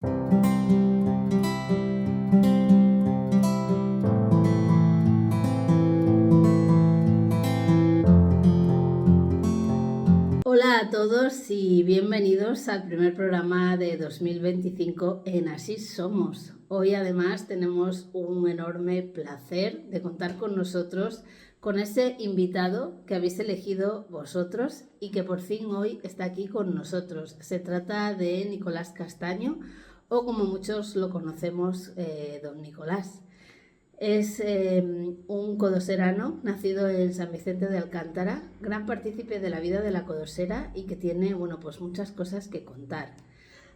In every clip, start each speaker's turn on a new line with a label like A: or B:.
A: Hola a todos y bienvenidos al primer programa de 2025 en Así Somos. Hoy además tenemos un enorme placer de contar con nosotros con ese invitado que habéis elegido vosotros y que por fin hoy está aquí con nosotros. Se trata de Nicolás Castaño, o como muchos lo conocemos, don Nicolás. Es un codoserano nacido en San Vicente de Alcántara, gran partícipe de la vida de la codosera y que tiene, pues muchas cosas que contar.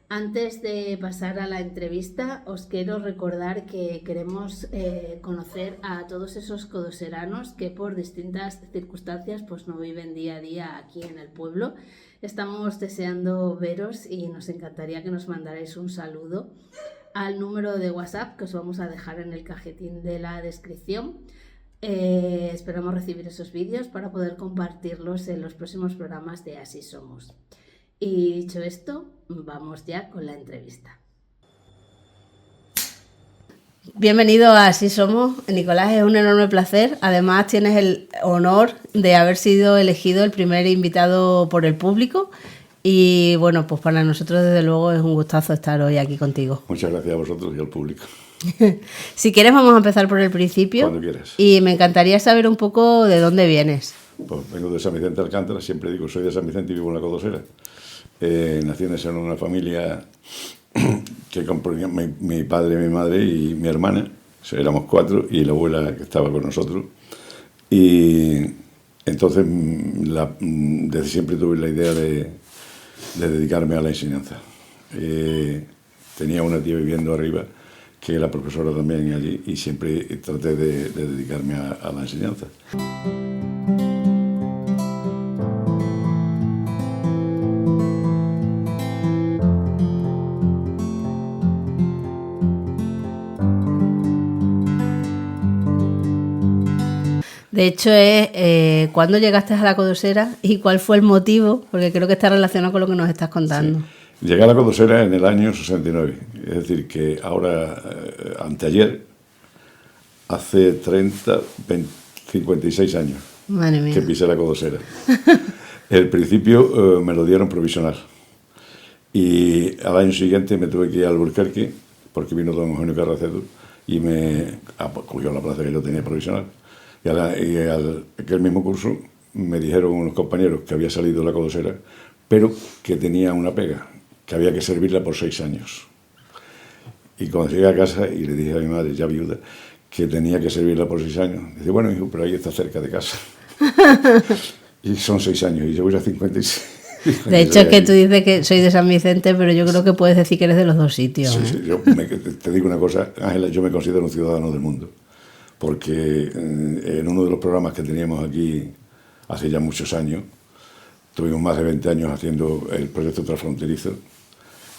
A: Antes de pasar a la entrevista, os quiero recordar que queremos conocer a todos esos codoseranos que por distintas circunstancias pues no viven día a día aquí en el pueblo. Estamos deseando veros y nos encantaría que nos mandarais un saludo al número de WhatsApp que os vamos a dejar en el cajetín de la descripción. Esperamos recibir esos vídeos para poder compartirlos en los próximos programas de Así Somos. Y dicho esto, vamos ya con la entrevista. Bienvenido a Así Somos, Nicolás, es un enorme placer. Además tienes el honor de haber sido elegido el primer invitado por el público. Y bueno, pues para nosotros desde luego es un gustazo estar hoy aquí contigo.
B: Muchas gracias a vosotros y al público.
A: Si quieres vamos a empezar por el principio.
B: Cuando quieras.
A: Y me encantaría saber un poco de dónde vienes.
B: Pues vengo de San Vicente de Alcántara, siempre digo soy de San Vicente y vivo en la Codosera. Nací en una familia que componía mi padre, mi madre y mi hermana. Éramos 4 y la abuela que estaba con nosotros. Y entonces desde siempre tuve la idea de dedicarme a la enseñanza. Tenía una tía viviendo arriba que era profesora también allí y siempre traté de dedicarme a la enseñanza.
A: De hecho, ¿cuándo llegaste a la codosera y cuál fue el motivo? Porque creo que está relacionado con lo que nos estás contando.
B: Sí. Llegué a la codosera en el año 69, es decir, que ahora, anteayer, hace 56 años
A: Madre mía.
B: Que pisé la codosera. El principio me lo dieron provisional y al año siguiente me tuve que ir al Alburquerque porque vino don Eugenio Carracedo y me cogió la plaza que yo tenía provisional. Y aquel mismo curso me dijeron unos compañeros que había salido de la codosera, pero que tenía una pega, que había que servirla por 6 años. Y cuando llegué a casa y le dije a mi madre, ya viuda, que tenía que servirla por 6 años, dice, bueno, hijo, pero ahí está cerca de casa. Y son 6 años, y yo voy a 56.
A: De hecho, es que tú dices que soy de San Vicente, pero yo creo que puedes decir que eres de los dos sitios.
B: Sí, sí, te digo una cosa, Ángela, yo me considero un ciudadano del mundo. Porque en uno de los programas que teníamos aquí hace ya muchos años, tuvimos más de 20 años haciendo el proyecto transfronterizo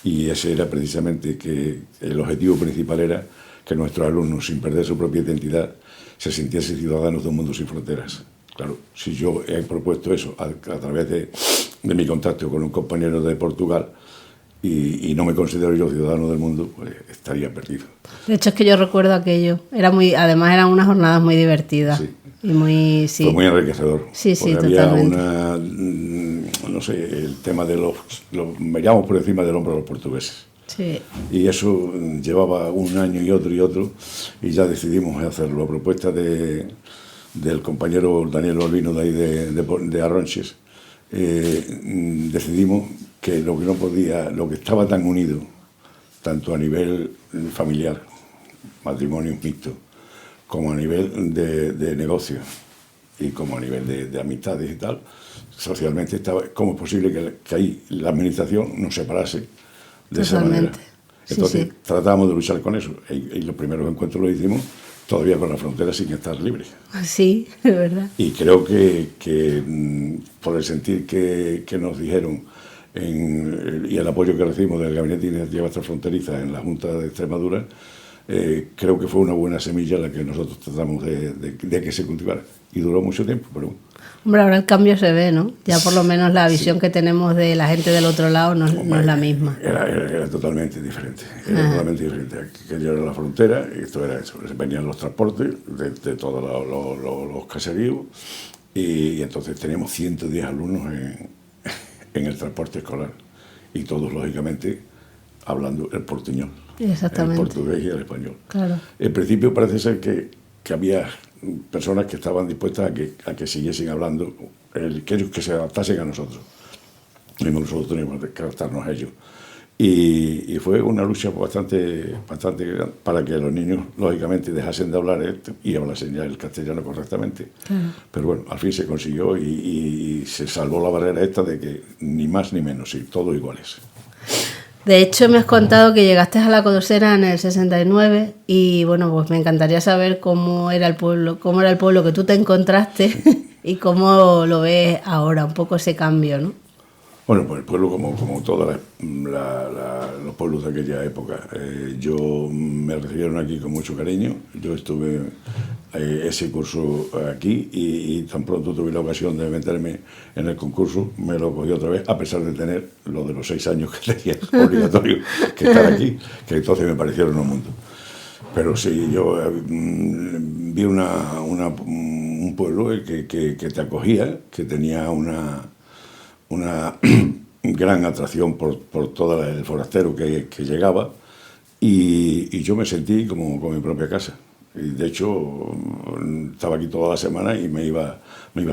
B: y ese era precisamente que el objetivo principal era que nuestros alumnos, sin perder su propia identidad, se sintiesen ciudadanos de un mundo sin fronteras. Claro, si yo he propuesto eso a través de mi contacto con un compañero de Portugal, y no me considero yo ciudadano del mundo, pues estaría perdido.
A: De hecho, es que yo recuerdo aquello. Además eran unas jornadas muy divertidas.
B: Sí.
A: Y muy, sí.
B: Fue muy enriquecedor.
A: Sí, sí,
B: había
A: totalmente.
B: No sé, el tema de los miramos por encima del hombro a los portugueses.
A: Sí.
B: Y eso llevaba un año y otro, y ya decidimos hacerlo. A propuesta del compañero Daniel Olvino de ahí de Arronches, decidimos que lo que estaba tan unido, tanto a nivel familiar, matrimonios mixtos, como a nivel de negocio y como a nivel de amistades y tal, socialmente ¿cómo es posible que ahí la administración nos separase de esa manera? Entonces sí. Tratábamos de luchar con eso y los primeros encuentros los hicimos todavía con la frontera sin estar libres.
A: Sí, es verdad.
B: Y creo que por el sentir que nos dijeron y el apoyo que recibimos del Gabinete de Iniciativas Transfronterizas en la Junta de Extremadura, creo que fue una buena semilla la que nosotros tratamos de que se cultivara. Y duró mucho tiempo, pero...
A: Hombre, ahora el cambio se ve, ¿no? Ya por lo menos la visión que tenemos de la gente del otro lado no es la misma.
B: Era totalmente diferente. Era totalmente diferente. Aquello era la frontera, y esto era eso. Venían los transportes de todos los caseríos, y entonces teníamos 110 alumnos en el transporte escolar. Y todos, lógicamente, hablando el portuñol.
A: Exactamente.
B: El portugués y el español.
A: Claro.
B: En principio parece ser que había personas que estaban dispuestas a que siguiesen hablando, que se adaptasen a nosotros. Mismo nosotros teníamos que adaptarnos a ellos. Y fue una lucha bastante grande para que los niños, lógicamente, dejasen de hablar y hablasen ya el castellano correctamente.
A: Claro.
B: Pero bueno, al fin se consiguió y se salvó la barrera esta de que ni más ni menos, sí, todos iguales.
A: De hecho, me has contado que llegaste a La Codosera en el 69 y bueno, pues me encantaría saber cómo era el pueblo que tú te encontraste y cómo lo ves ahora, un poco ese cambio, ¿no?
B: Bueno, pues el pueblo, como todos los pueblos de aquella época, yo me recibieron aquí con mucho cariño. Yo estuve ese curso aquí y tan pronto tuve la ocasión de meterme en el concurso, me lo cogí otra vez, a pesar de tener lo de los 6 años que tenía obligatorio que estar aquí, que entonces me parecieron un mundo. Pero sí, yo vi un pueblo que te acogía, que tenía una gran atracción por todo el forastero que llegaba, y yo me sentí como mi propia casa. Y de hecho estaba aquí toda la semana y me iba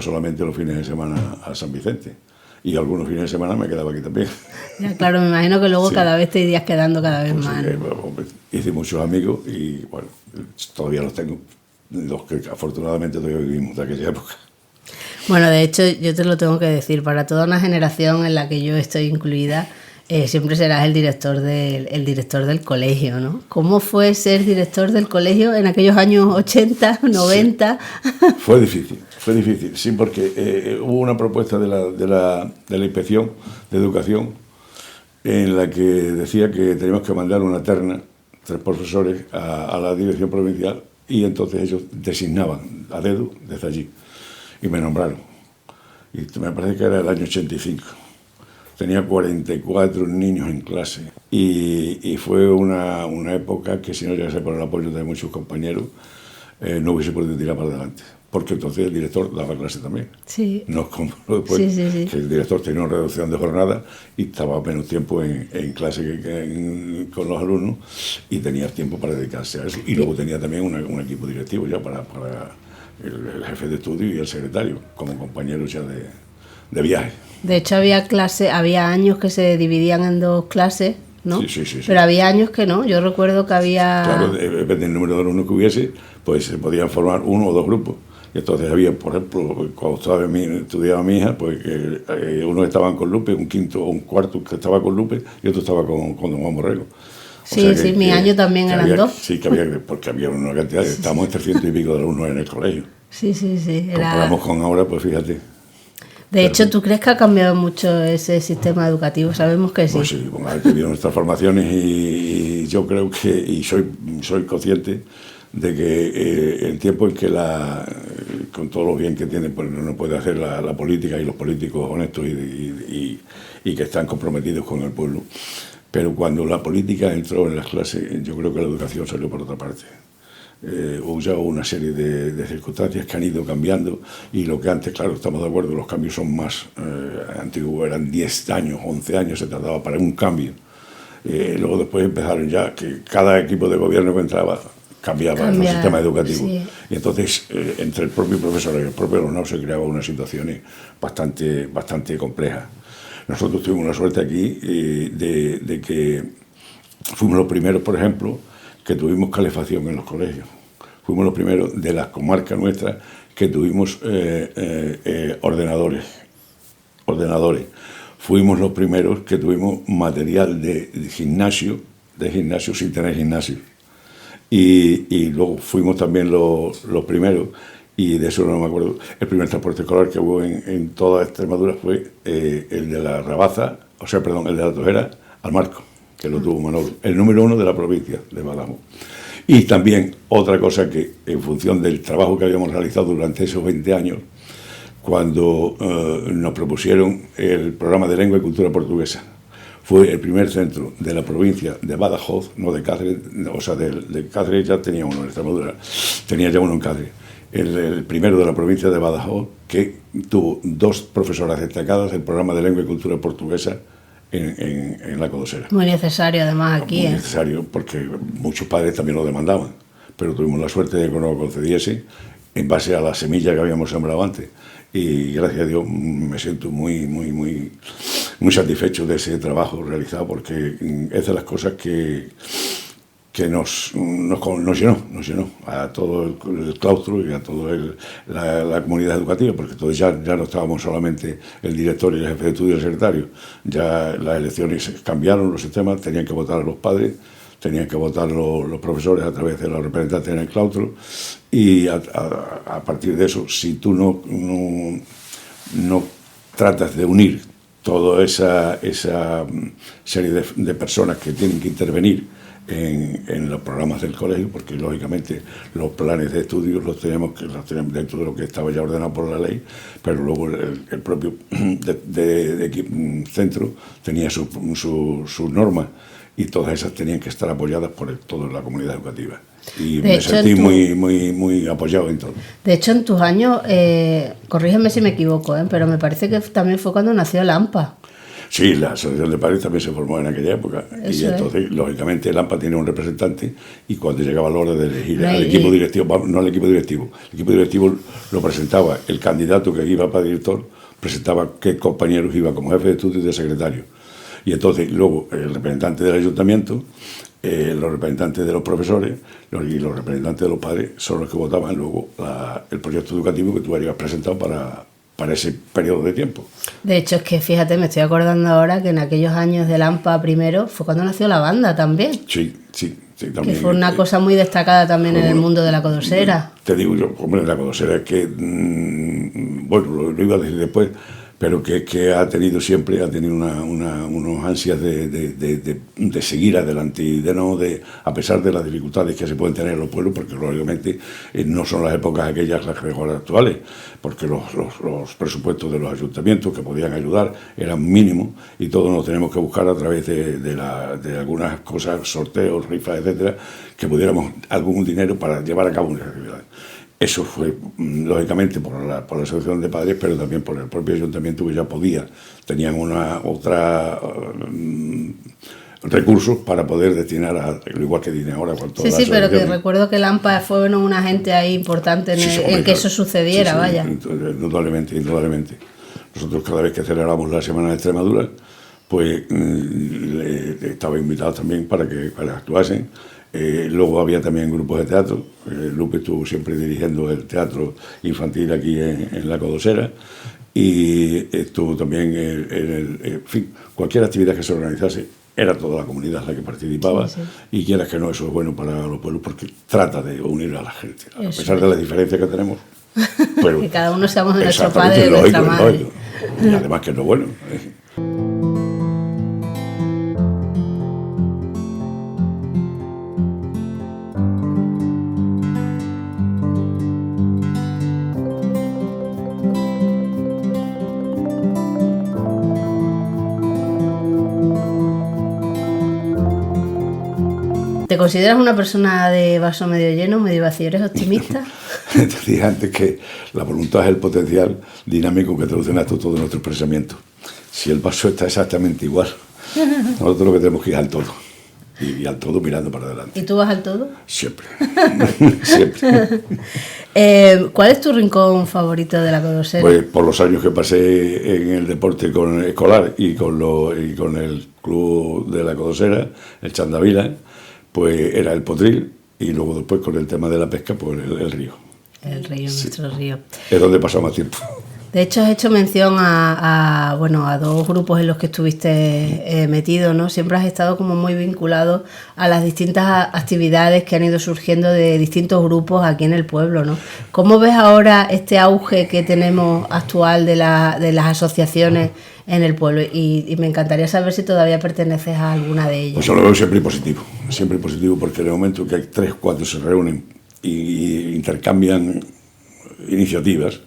B: solamente los fines de semana a San Vicente, y algunos fines de semana me quedaba aquí también.
A: Ya, claro, me imagino que luego
B: sí.
A: Cada vez te irías quedando cada vez
B: pues
A: más.
B: Sí, hombre, hice muchos amigos y bueno, todavía los tengo, los que afortunadamente todavía vivimos de aquella época.
A: Bueno, de hecho, yo te lo tengo que decir, para toda una generación en la que yo estoy incluida, siempre serás el director del colegio, ¿no? ¿Cómo fue ser director del colegio en aquellos años 80, 90?
B: Sí. Fue difícil, sí, porque hubo una propuesta de la Inspección de Educación en la que decía que teníamos que mandar una terna, 3 profesores, a la dirección provincial, y entonces ellos designaban a dedo desde allí. Y me nombraron. Y me parece que era el año 85. Tenía 44 niños en clase. Y fue una época que, si no llegase por el apoyo de muchos compañeros, no hubiese podido tirar para adelante. Porque entonces el director daba clase también.
A: Sí.
B: No como después, sí. Que el director tenía una reducción de jornada y estaba menos tiempo en clase con los alumnos, y tenía tiempo para dedicarse a eso. Y luego tenía también un equipo directivo ya para el jefe de estudio y el secretario, como compañeros ya de viaje.
A: De hecho, había años que se dividían en 2 clases, ¿no?
B: Sí.
A: Pero había años que no. Yo recuerdo que había...
B: Claro, depende del número de alumnos que hubiese, pues se podían formar 1 o 2 grupos. Y entonces había, por ejemplo, cuando estudiaba mi hija, pues unos estaban con Lupe, un quinto o un cuarto que estaba con Lupe, y otro estaba con don Juan Borrego.
A: Sí, mi año también eran
B: había,
A: 2.
B: Sí, que había, porque había una cantidad, estábamos en 300 y pico de alumnos en el colegio.
A: Sí.
B: Comparamos con ahora, pues fíjate.
A: De hecho, ¿tú crees que ha cambiado mucho ese sistema educativo? Sabemos que sí.
B: Pues sí, ha tenido nuestras formaciones, y yo creo que, y soy consciente de que el tiempo en que con todos los bien que tiene, pues no puede hacer la política y los políticos honestos y que están comprometidos con el pueblo. Pero cuando la política entró en las clases, yo creo que la educación salió por otra parte. Hubo ya una serie de circunstancias que han ido cambiando, y lo que antes, claro, estamos de acuerdo, los cambios son más antiguos, eran 10 años, 11 años se tardaba para un cambio. Luego después empezaron ya que cada equipo de gobierno que entraba cambiaba el sistema educativo. Sí. Y entonces, entre el propio profesor y el propio alumnado se creaba una situación bastante compleja. Nosotros tuvimos la suerte aquí de que fuimos los primeros, por ejemplo, que tuvimos calefacción en los colegios. Fuimos los primeros de las comarcas nuestras que tuvimos ordenadores. Fuimos los primeros que tuvimos material de gimnasio sin tener gimnasio. Y luego fuimos también los primeros, y de eso no me acuerdo, el primer transporte escolar que hubo en toda Extremadura fue el de la Rabaza, el de la Tojera al Marco, que lo tuvo Manolo, el número 1 de la provincia de Badajoz. Y también otra cosa que, en función del trabajo que habíamos realizado durante esos 20 años, cuando nos propusieron el programa de lengua y cultura portuguesa. Fue el primer centro de la provincia de Badajoz, no de Cáceres, o sea, de Cáceres ya tenía uno en Extremadura, tenía ya uno en Cáceres. El primero de la provincia de Badajoz, que tuvo 2 profesoras destacadas del programa de lengua y cultura portuguesa en la Codosera.
A: Muy necesario además aquí.
B: Muy necesario, porque muchos padres también lo demandaban, pero tuvimos la suerte de que nos lo concediese en base a la semilla que habíamos sembrado antes. Y gracias a Dios me siento muy satisfecho de ese trabajo realizado, porque es de las cosas que nos llenó a todo el claustro y a toda la comunidad educativa, porque entonces ya no estábamos solamente el director y el jefe de estudio y el secretario, ya las elecciones cambiaron, los sistemas, tenían que votar a los padres, tenían que votar los profesores a través de los representantes en el claustro, y a partir de eso, si tú no tratas de unir toda esa serie de personas que tienen que intervenir en los programas del colegio, porque lógicamente los planes de estudio los teníamos dentro de lo que estaba ya ordenado por la ley, pero luego el propio centro tenía sus normas, y todas esas tenían que estar apoyadas por toda la comunidad educativa. Y me sentí muy apoyado en todo.
A: De hecho, en tus años, corrígeme si me equivoco, pero me parece que también fue cuando nació el AMPA.
B: Sí, la Asociación de Padres también se formó en aquella época. Eso, y entonces, lógicamente, el AMPA tiene un representante, y cuando llegaba la hora de elegir al equipo directivo, no al equipo directivo lo presentaba el candidato que iba para director, presentaba qué compañeros iba como jefe de estudio y de secretario. Y entonces, luego, el representante del ayuntamiento, los representantes de los profesores y los representantes de los padres son los que votaban luego el proyecto educativo que tú habías presentado para ese periodo de tiempo.
A: De hecho, es que fíjate, me estoy acordando ahora que en aquellos años del AMPA primero fue cuando nació la banda también.
B: Sí, también.
A: Que fue una cosa muy destacada también en el mundo de la Codosera.
B: Te digo yo, hombre, la Codosera es que, bueno, lo iba a decir después, pero que ha tenido unos ansias de seguir adelante, y a pesar de las dificultades que se pueden tener en los pueblos, porque lógicamente no son las épocas aquellas las mejor actuales, porque los presupuestos de los ayuntamientos que podían ayudar eran mínimos, y todos nos tenemos que buscar a través de algunas cosas, sorteos, rifas, etcétera, que pudiéramos algún dinero para llevar a cabo unas actividades. Eso fue, lógicamente, por la Asociación de Padres, pero también por el propio ayuntamiento, que ya tenían recursos para poder destinar, igual que tiene ahora.
A: Sí, pero que recuerdo que el AMPA fue un agente ahí importante en que eso sucediera, vaya.
B: Indudablemente. Nosotros, cada vez que celebramos la Semana de Extremadura, pues estaba invitado también para que actuasen. Luego había también grupos de teatro. Lupe estuvo siempre dirigiendo el teatro infantil aquí en la Codosera, y estuvo también en fin, cualquier actividad que se organizase, era toda la comunidad la que participaba. Sí. Y quieras que no, eso es bueno para los pueblos, porque trata de unir a la gente, a pesar de las diferencias que tenemos. Pero
A: que cada uno seamos de nuestro padre y de nuestra madre.
B: Y además que es lo bueno.
A: ¿Te consideras una persona de vaso medio lleno, medio vacío? ¿Eres optimista?
B: Te dije antes que la voluntad es el potencial dinámico que traduce en todo nuestro pensamiento. Si el vaso está exactamente igual, nosotros lo que tenemos que ir al todo. Y al todo mirando para adelante.
A: ¿Y tú vas al todo?
B: Siempre. Siempre.
A: ¿Cuál es tu rincón favorito de la Codosera?
B: Pues por los años que pasé en el deporte escolar y con el club de la Codosera, el Chandavila, pues era el Potril, y luego después con el tema de la pesca, pues el río.
A: El río, sí. Nuestro río.
B: Es donde he pasado más tiempo.
A: De hecho, has hecho mención a 2 grupos en los que estuviste metido, ¿no? Siempre has estado como muy vinculado a las distintas actividades que han ido surgiendo de distintos grupos aquí en el pueblo, ¿no? ¿Cómo ves ahora este auge que tenemos actual de las asociaciones en el pueblo? Y me encantaría saber si todavía perteneces a alguna de ellas.
B: Pues yo lo veo siempre positivo, porque en el momento que hay 3, 4 se reúnen y intercambian iniciativas,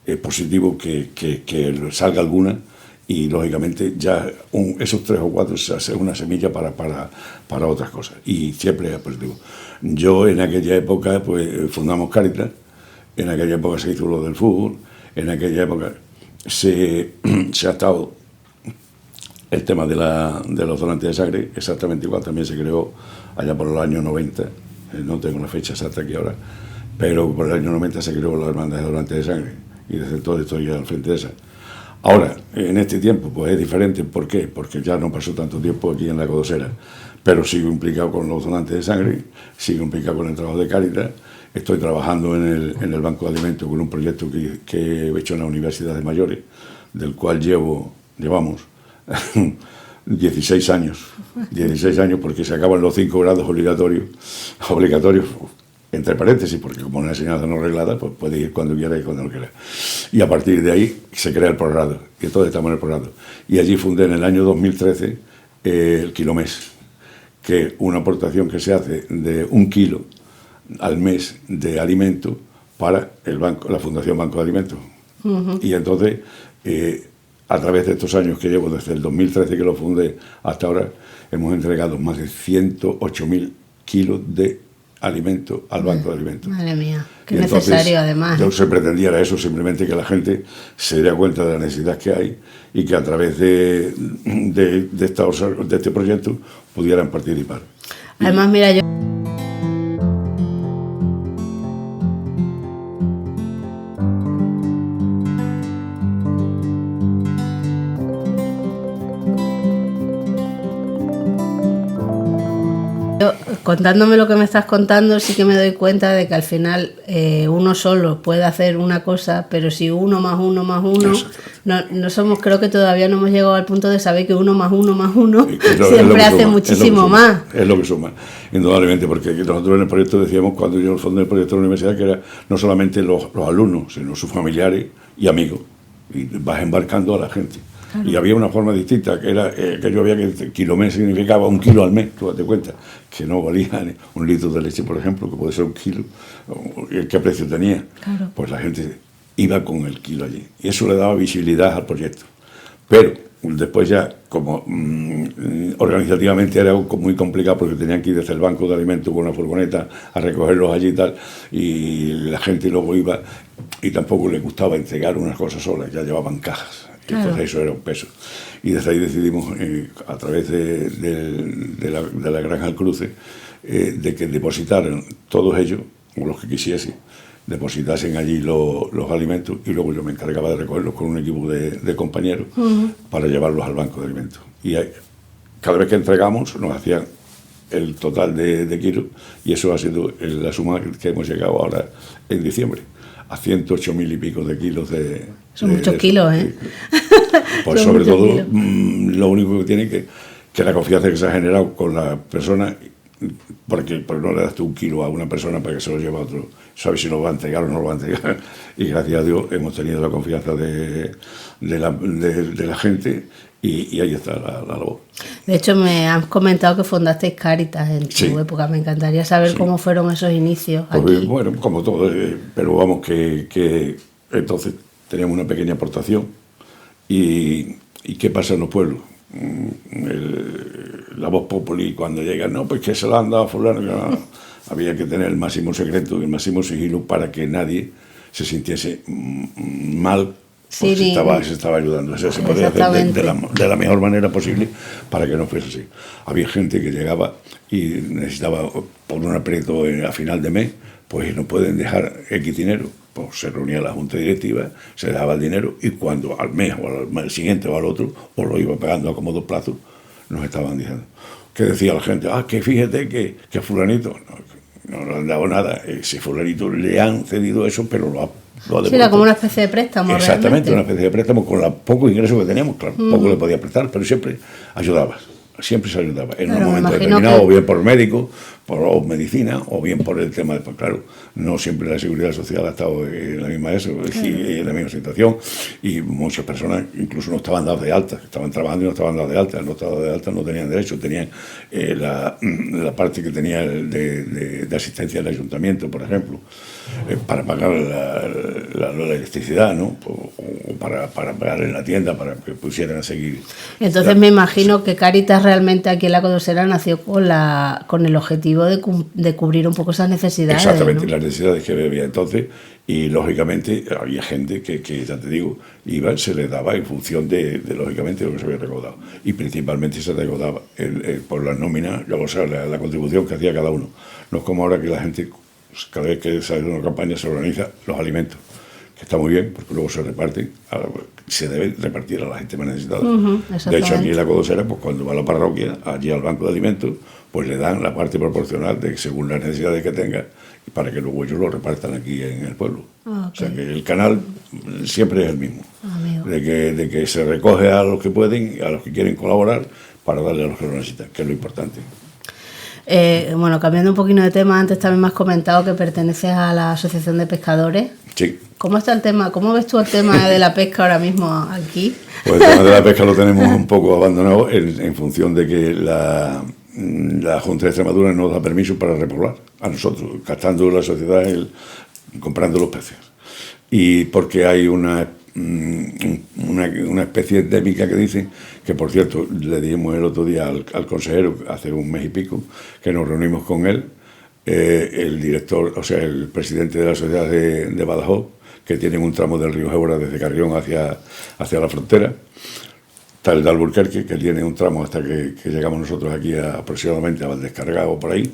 B: es positivo que salga alguna y, lógicamente, ya esos 3 o 4 se hace una semilla para otras cosas. Y siempre es positivo. Yo, en aquella época, pues fundamos Cáritas, en aquella época se hizo lo del fútbol, en aquella época se ha estado el tema de los donantes de sangre, exactamente igual, también se creó allá por el año 90, no tengo la fecha exacta aquí ahora, pero por el año 90 se creó la hermandad de donantes de sangre, y desde entonces estoy al frente de esa. Ahora, en este tiempo, pues es diferente. ¿Por qué? Porque ya no pasó tanto tiempo aquí en la Codosera, pero sigo implicado con los donantes de sangre, sigo implicado con el trabajo de Cáritas, estoy trabajando en el Banco de Alimentos con un proyecto que he hecho en la Universidad de Mayores, del cual llevamos 16 años, porque se acaban los 5 grados obligatorios, entre paréntesis, porque como una enseñanza no reglada, pues puede ir cuando quiera y cuando no quiera. Y a partir de ahí se crea el posgrado, y entonces estamos en el posgrado. Y allí fundé en el año 2013 el Kilomés, que es una aportación que se hace de 1 kilo al mes de alimento para la Fundación Banco de Alimentos. Y entonces, a través de estos años que llevo, desde el 2013 que lo fundé hasta ahora, hemos entregado más de 108.000 kilos de alimento al Banco de Alimentos.
A: Madre mía, qué necesario además.
B: Yo se pretendía era eso, simplemente que la gente se diera cuenta de la necesidad que hay y que a través de este proyecto pudieran participar.
A: Además, mira, yo... Contándome lo que me estás contando, sí que me doy cuenta de que al final uno solo puede hacer una cosa, pero si 1 más 1 más 1, no somos, creo que todavía no hemos llegado al punto de saber que 1 más 1 más 1 siempre hace muchísimo más.
B: Es lo que suma, indudablemente, porque nosotros en el proyecto decíamos, cuando yo fundé el proyecto de la universidad, que era no solamente los alumnos, sino sus familiares y amigos, y vas embarcando a la gente. Claro. Y había una forma distinta, que era que yo veía que kilomés significaba 1 kilo al mes, tú date cuenta, que no valía 1 litro de leche, por ejemplo, que puede ser 1 kilo, ¿qué precio tenía? Claro. Pues la gente iba con el kilo allí, y eso le daba visibilidad al proyecto. Pero después ya, como organizativamente era algo muy complicado, porque tenían que ir desde el Banco de Alimentos con una furgoneta a recogerlos allí y tal, y la gente luego iba, y tampoco le gustaba entregar unas cosas solas, ya llevaban cajas. Claro. Entonces eso era un peso. Y desde ahí decidimos, a través de la Granja al Cruce, de que depositaran todos ellos, o los que quisiesen, depositasen allí los alimentos, y luego yo me encargaba de recogerlos con un equipo de compañeros para llevarlos al Banco de Alimentos. Y cada vez que entregamos nos hacían el total de kilos, y eso ha sido la suma que hemos llegado ahora en diciembre, a 108.000 y pico de kilos de...
A: Son muchos kilos, ¿eh?
B: Pues sobre todo, lo único que tiene que la confianza que se ha generado con la persona, porque no le das tú 1 kilo a una persona para que se lo lleve a otro, sabes si lo va a entregar o no lo va a entregar, y gracias a Dios hemos tenido la confianza de la gente, y ahí está la labor. De
A: hecho, me has comentado que fundasteis Cáritas en tu época. Me encantaría saber cómo fueron esos inicios
B: pues,
A: aquí.
B: Bueno, como todo, pero vamos, que entonces teníamos una pequeña aportación. ¿Y qué pasa en los pueblos? La voz populi, cuando llega, no, pues que se la han dado a fulano. No. Había que tener el máximo secreto, el máximo sigilo, para que nadie se sintiese mal. Pues se estaba ayudando. O sea, se podía hacer de la mejor manera posible para que no fuese así. Había gente que llegaba y necesitaba, por un aprieto a final de mes, pues no pueden dejar X dinero. Pues se reunía la junta directiva, se daba el dinero, y cuando al mes o al siguiente o al otro, o lo iba pagando a cómodos plazos, nos estaban diciendo. ¿Qué decía la gente? Que fíjate que fulanito no le han dado nada. Si fulanito le han cedido eso, pero lo ha
A: sí, era como una especie de préstamo.
B: Exactamente, realmente. Una especie de préstamo con los pocos ingresos que teníamos. Claro, poco le podía prestar, pero siempre ayudabas. Siempre se ayudaba. En un momento determinado, o bien por médico, por medicina o bien por el tema de, pues claro, no siempre la seguridad social ha estado en la misma en la misma situación, y muchas personas incluso no estaban dadas de alta, estaban trabajando y no estaban dadas de alta, no estaban dadas de alta, no tenían derecho, tenían la parte que tenía de asistencia del ayuntamiento, por ejemplo, para pagar la electricidad, ¿no? O para pagar en la tienda, para que pusieran a seguir.
A: Entonces me imagino que Cáritas realmente aquí en la Codosera nació con el objetivo de cubrir un poco esas necesidades.
B: Exactamente,
A: ¿no?
B: las necesidades que había entonces, y lógicamente había gente que ya te digo, se les daba en función de lógicamente lo que se había recaudado, y principalmente se recaudaba por las nóminas, o sea, la contribución que hacía cada uno. No es como ahora que la gente, pues, cada vez que sale una campaña se organiza los alimentos, que está muy bien, porque luego se reparten, se debe repartir a la gente más necesitada. De hecho, aquí en la Codosera, pues cuando va a la parroquia, allí al banco de alimentos, pues le dan la parte proporcional según las necesidades que tenga, para que luego ellos lo repartan aquí en el pueblo. Okay. O sea que el canal siempre es el mismo, de que se recoge a los que pueden, a los que quieren colaborar, para darle a los que lo necesitan, que es lo importante.
A: Bueno, cambiando un poquito de tema, antes también me has comentado que perteneces a la Asociación de Pescadores.
B: Sí.
A: ¿Cómo está el tema? ¿Cómo ves tú el tema de la pesca ahora mismo aquí?
B: Pues el tema de la pesca lo tenemos un poco abandonado en función de que la Junta de Extremadura nos da permiso para repoblar a nosotros, gastando la sociedad comprando los peces. Y porque hay una especie endémica que dicen, que por cierto le dijimos el otro día al consejero, hace un mes y pico, que nos reunimos con él, el director, o sea, el presidente de la sociedad de Badajoz, que tienen un tramo del río Ébora desde Carrión hacia la frontera. Está el de Alburquerque, que tiene un tramo hasta que llegamos nosotros aquí aproximadamente a Valdescarga por ahí,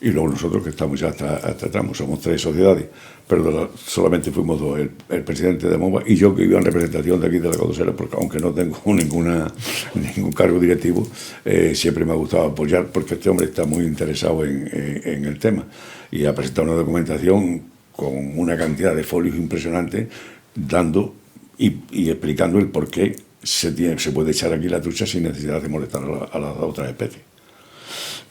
B: y luego nosotros que estamos ya hasta el tramo. Somos 3 sociedades, pero solamente fuimos 2, el presidente de MOVA y yo, que iba en representación de aquí de la Codosera, porque aunque no tengo ningún cargo directivo, siempre me ha gustado apoyar, porque este hombre está muy interesado en el tema, y ha presentado una documentación con una cantidad de folios impresionantes, dando y explicando el por qué se puede echar aquí la trucha sin necesidad de molestar a las otras especies.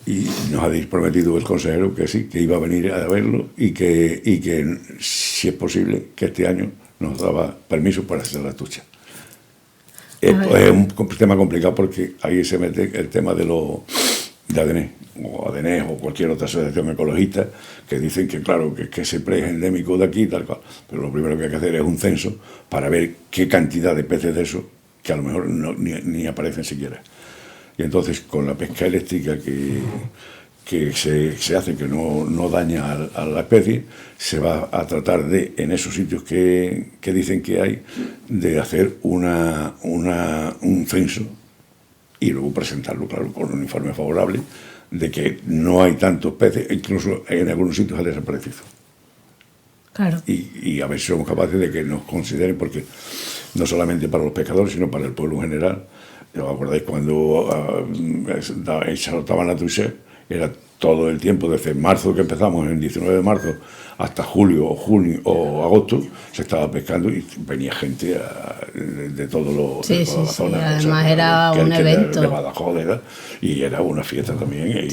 B: Y nos ha prometido el consejero que sí, que iba a venir a verlo, y que si es posible, que este año nos daba permiso para hacer la trucha. Es un tema complicado, porque ahí se mete el tema de ADN, o ADN o cualquier otra asociación ecologista, que dicen que claro, que ese pre es endémico de aquí, tal cual, pero lo primero que hay que hacer es un censo para ver qué cantidad de peces de eso, que a lo mejor ni aparecen siquiera. Y entonces, con la pesca eléctrica que se hace, que no daña a la especie, se va a tratar de, en esos sitios que dicen que hay, de hacer un censo y luego presentarlo, claro, con un informe favorable de que no hay tantos peces, incluso en algunos sitios ha desaparecido.
A: Claro.
B: Y a ver si somos capaces de que nos consideren, porque no solamente para los pescadores, sino para el pueblo en general. ¿Os acordáis cuando saltaban la trucha? Era todo el tiempo, desde marzo, que empezamos, el 19 de marzo, hasta julio o junio o agosto, se estaba pescando y venía gente de todos los
A: sí, además, o sea, era un evento
B: de Badajoz, y era una fiesta también,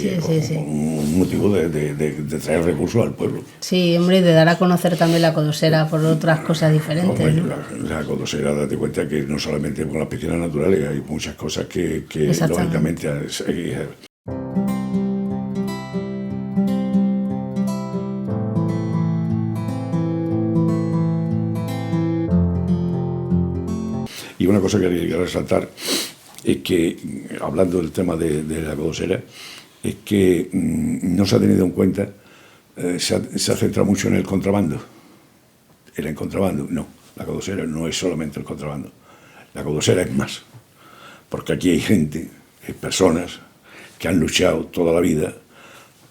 B: un motivo de traer recursos al pueblo.
A: Sí, hombre, y de dar a conocer también la Codosera por otras cosas diferentes.
B: Hombre,
A: ¿no?
B: la Codosera, date cuenta que no solamente con las piscinas naturales, hay muchas cosas que lógicamente Y una cosa que quería resaltar es que, hablando del tema de la Codosera, es que no se ha tenido en cuenta, se ha centrado mucho en el contrabando. ¿Era el contrabando? No, la Codosera no es solamente el contrabando. La Codosera es más, porque aquí hay gente, personas que han luchado toda la vida,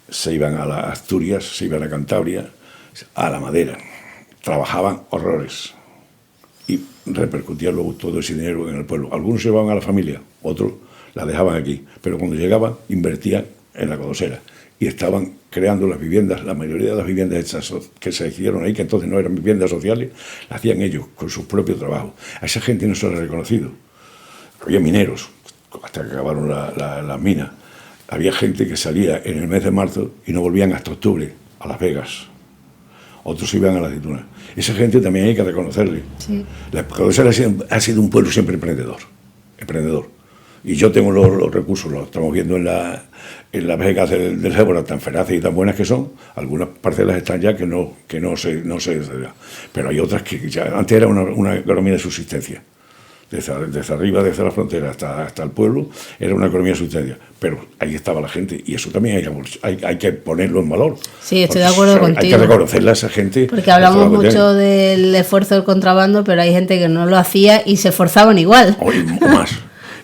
B: se iban a las Asturias, se iban a Cantabria, a la Madera, trabajaban horrores y repercutían luego todo ese dinero en el pueblo. Algunos se llevaban a la familia, otros la dejaban aquí, pero cuando llegaban invertían en la Codosera y estaban creando las viviendas. La mayoría de las viviendas que se hicieron ahí, que entonces no eran viviendas sociales, las hacían ellos con sus propios trabajos. A esa gente no se les ha reconocido. Había mineros, hasta que acabaron las minas, había gente que salía en el mes de marzo y no volvían hasta octubre a Las Vegas. Otros iban a la aceituna. Esa gente también hay que reconocerle.
A: Sí.
B: La Codosera ha sido un pueblo siempre emprendedor. Y yo tengo los recursos, los estamos viendo en las vegas del Gébora, tan feraces y tan buenas que son. Algunas parcelas están ya que no se pero hay otras que ya antes era una economía de subsistencia. Desde arriba, desde la frontera hasta el pueblo, era una economía de subsistencia. Pero ahí estaba la gente y eso también hay que ponerlo en valor.
A: Sí, estoy de acuerdo contigo.
B: Hay que reconocerle a esa gente.
A: Porque hablamos mucho del esfuerzo del contrabando, pero hay gente que no lo hacía y se esforzaban igual.
B: O más.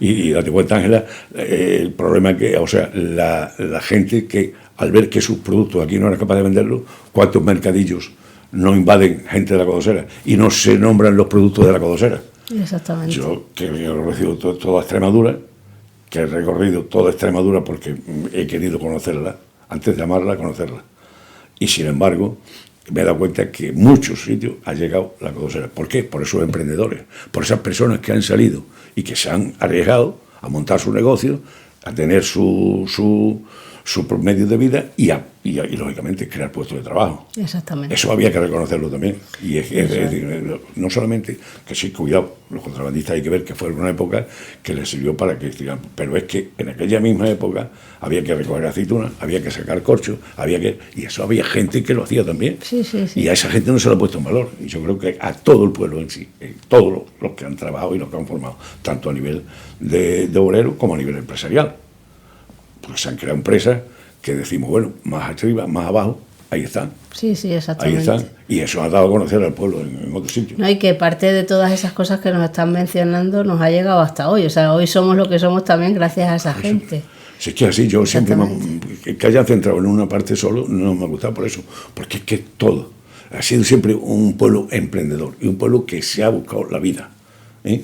B: Y date cuenta, Ángela, el problema que, o sea, la gente que al ver que sus productos aquí no eran capaces de venderlos, ¿cuántos mercadillos no invaden gente de la Codosera y no se nombran los productos de la Codosera?
A: Exactamente.
B: Yo, que he recorrido toda Extremadura, porque he querido conocerla, antes de amarla, conocerla. Y sin embargo, me he dado cuenta que en muchos sitios ha llegado la Codosera. ¿Por qué? Por esos emprendedores, por esas personas que han salido y que se han arriesgado a montar su negocio, a tener su medio de vida y lógicamente crear puestos de trabajo.
A: Exactamente.
B: Eso había que reconocerlo también. Y es decir, no solamente que sí, cuidado, los contrabandistas hay que ver que fue una época que les sirvió para que digan, pero es que en aquella misma época había que recoger aceitunas, había que sacar corchos, y eso había gente que lo hacía también.
A: Sí.
B: Y a esa gente no se lo ha puesto en valor. Y yo creo que a todo el pueblo en sí, todos los que han trabajado y los que han formado, tanto a nivel de obrero como a nivel empresarial. Pues se han creado empresas que decimos, bueno, más arriba, más abajo, ahí están.
A: Sí, exactamente.
B: Ahí están. Y eso ha dado a conocer al pueblo en otros sitios.
A: No, y que parte de todas esas cosas que nos están mencionando nos ha llegado hasta hoy. O sea, hoy somos lo que somos también gracias a esa gente.
B: Si es que así, yo siempre que hayan centrado en una parte solo, no me ha gustado por eso. Porque es que todo ha sido siempre un pueblo emprendedor y un pueblo que se ha buscado la vida.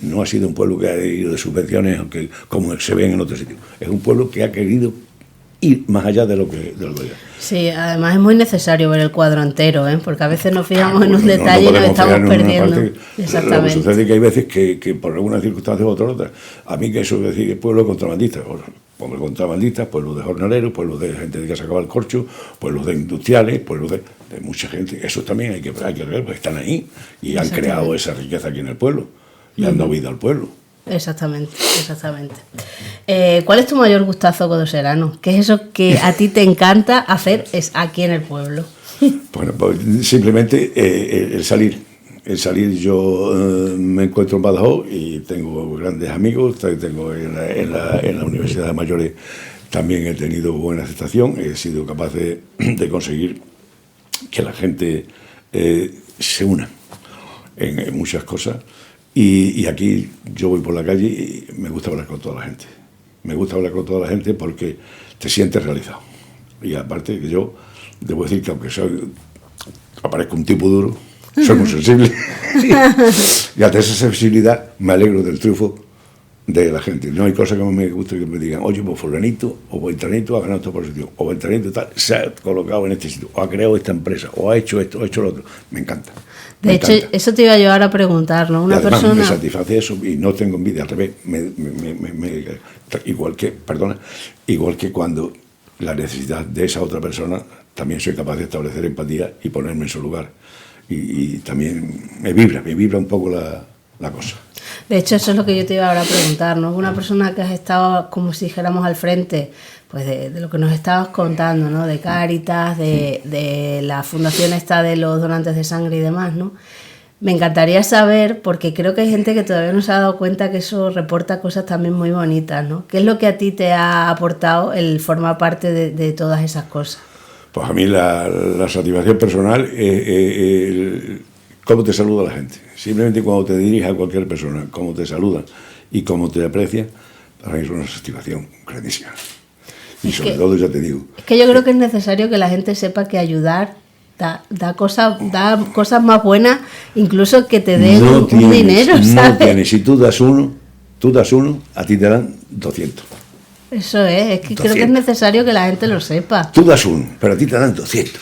B: No ha sido un pueblo que ha ido de subvenciones como se ven en otros sitios. Es un pueblo que ha querido ir más allá de lo que era.
A: Sí, además es muy necesario ver el cuadro entero, porque a veces nos fijamos en un detalle y nos estamos perdiendo. Exactamente.
B: Lo que sucede es que hay veces que por alguna circunstancia u otra, a mí que eso es decir, pueblo contrabandista, pueblo de contrabandistas, pueblo de jornaleros, pueblo de gente que sacaba el corcho, pueblo de industriales, pueblo de mucha gente. Eso también hay que ver, porque están ahí y han creado esa riqueza aquí en el pueblo. Y han dado vida al pueblo. Exactamente.
A: ¿Cuál es tu mayor gustazo codoserano? ¿Qué es eso que a ti te encanta hacer aquí en el pueblo?
B: Bueno, pues simplemente el salir. Yo me encuentro en Badajoz y tengo grandes amigos. Tengo en la Universidad de Mayores también he tenido buena aceptación. He sido capaz de conseguir que la gente se una en muchas cosas. Y aquí yo voy por la calle y me gusta hablar con toda la gente. Me gusta hablar con toda la gente porque te sientes realizado. Y aparte que yo debo decir que aunque aparezco un tipo duro, soy muy sensible. Y ante esa sensibilidad me alegro del triunfo de la gente. No hay cosa que me guste que me digan, oye, pues fulanito o ventanito ha ganado esta posición, o ventanito tal, se ha colocado en este sitio, o ha creado esta empresa, o ha hecho esto, o ha hecho lo otro. Me encanta.
A: De hecho, eso te iba a llevar a preguntar, ¿no? Una persona...
B: me satisface eso y no tengo envidia, al revés. Igual que cuando la necesidad de esa otra persona, también soy capaz de establecer empatía y ponerme en su lugar. Y también me vibra un poco la cosa.
A: De hecho, eso es lo que yo te iba ahora a preguntar, ¿no? Una persona que has estado, como si dijéramos, al frente pues de lo que nos estabas contando, ¿no? De Cáritas, de la fundación esta de los donantes de sangre y demás, ¿no? Me encantaría saber, porque creo que hay gente que todavía no se ha dado cuenta que eso reporta cosas también muy bonitas, ¿no? ¿Qué es lo que a ti te ha aportado el formar parte de todas esas cosas?
B: Pues a mí la satisfacción personal es cómo te saluda la gente. Simplemente cuando te diriges a cualquier persona, cómo te saludan y cómo te aprecia, para mí es una satisfacción grandísima. Y sobre todo, ya te digo...
A: Es que yo creo que es necesario que la gente sepa que ayudar da cosas más buenas, incluso que te den un dinero, ¿sabes?
B: No tienes. Si tú das uno, a ti te dan 200.
A: Eso es que 200. Creo que es necesario que la gente lo sepa.
B: Tú das uno, pero a ti te dan 200.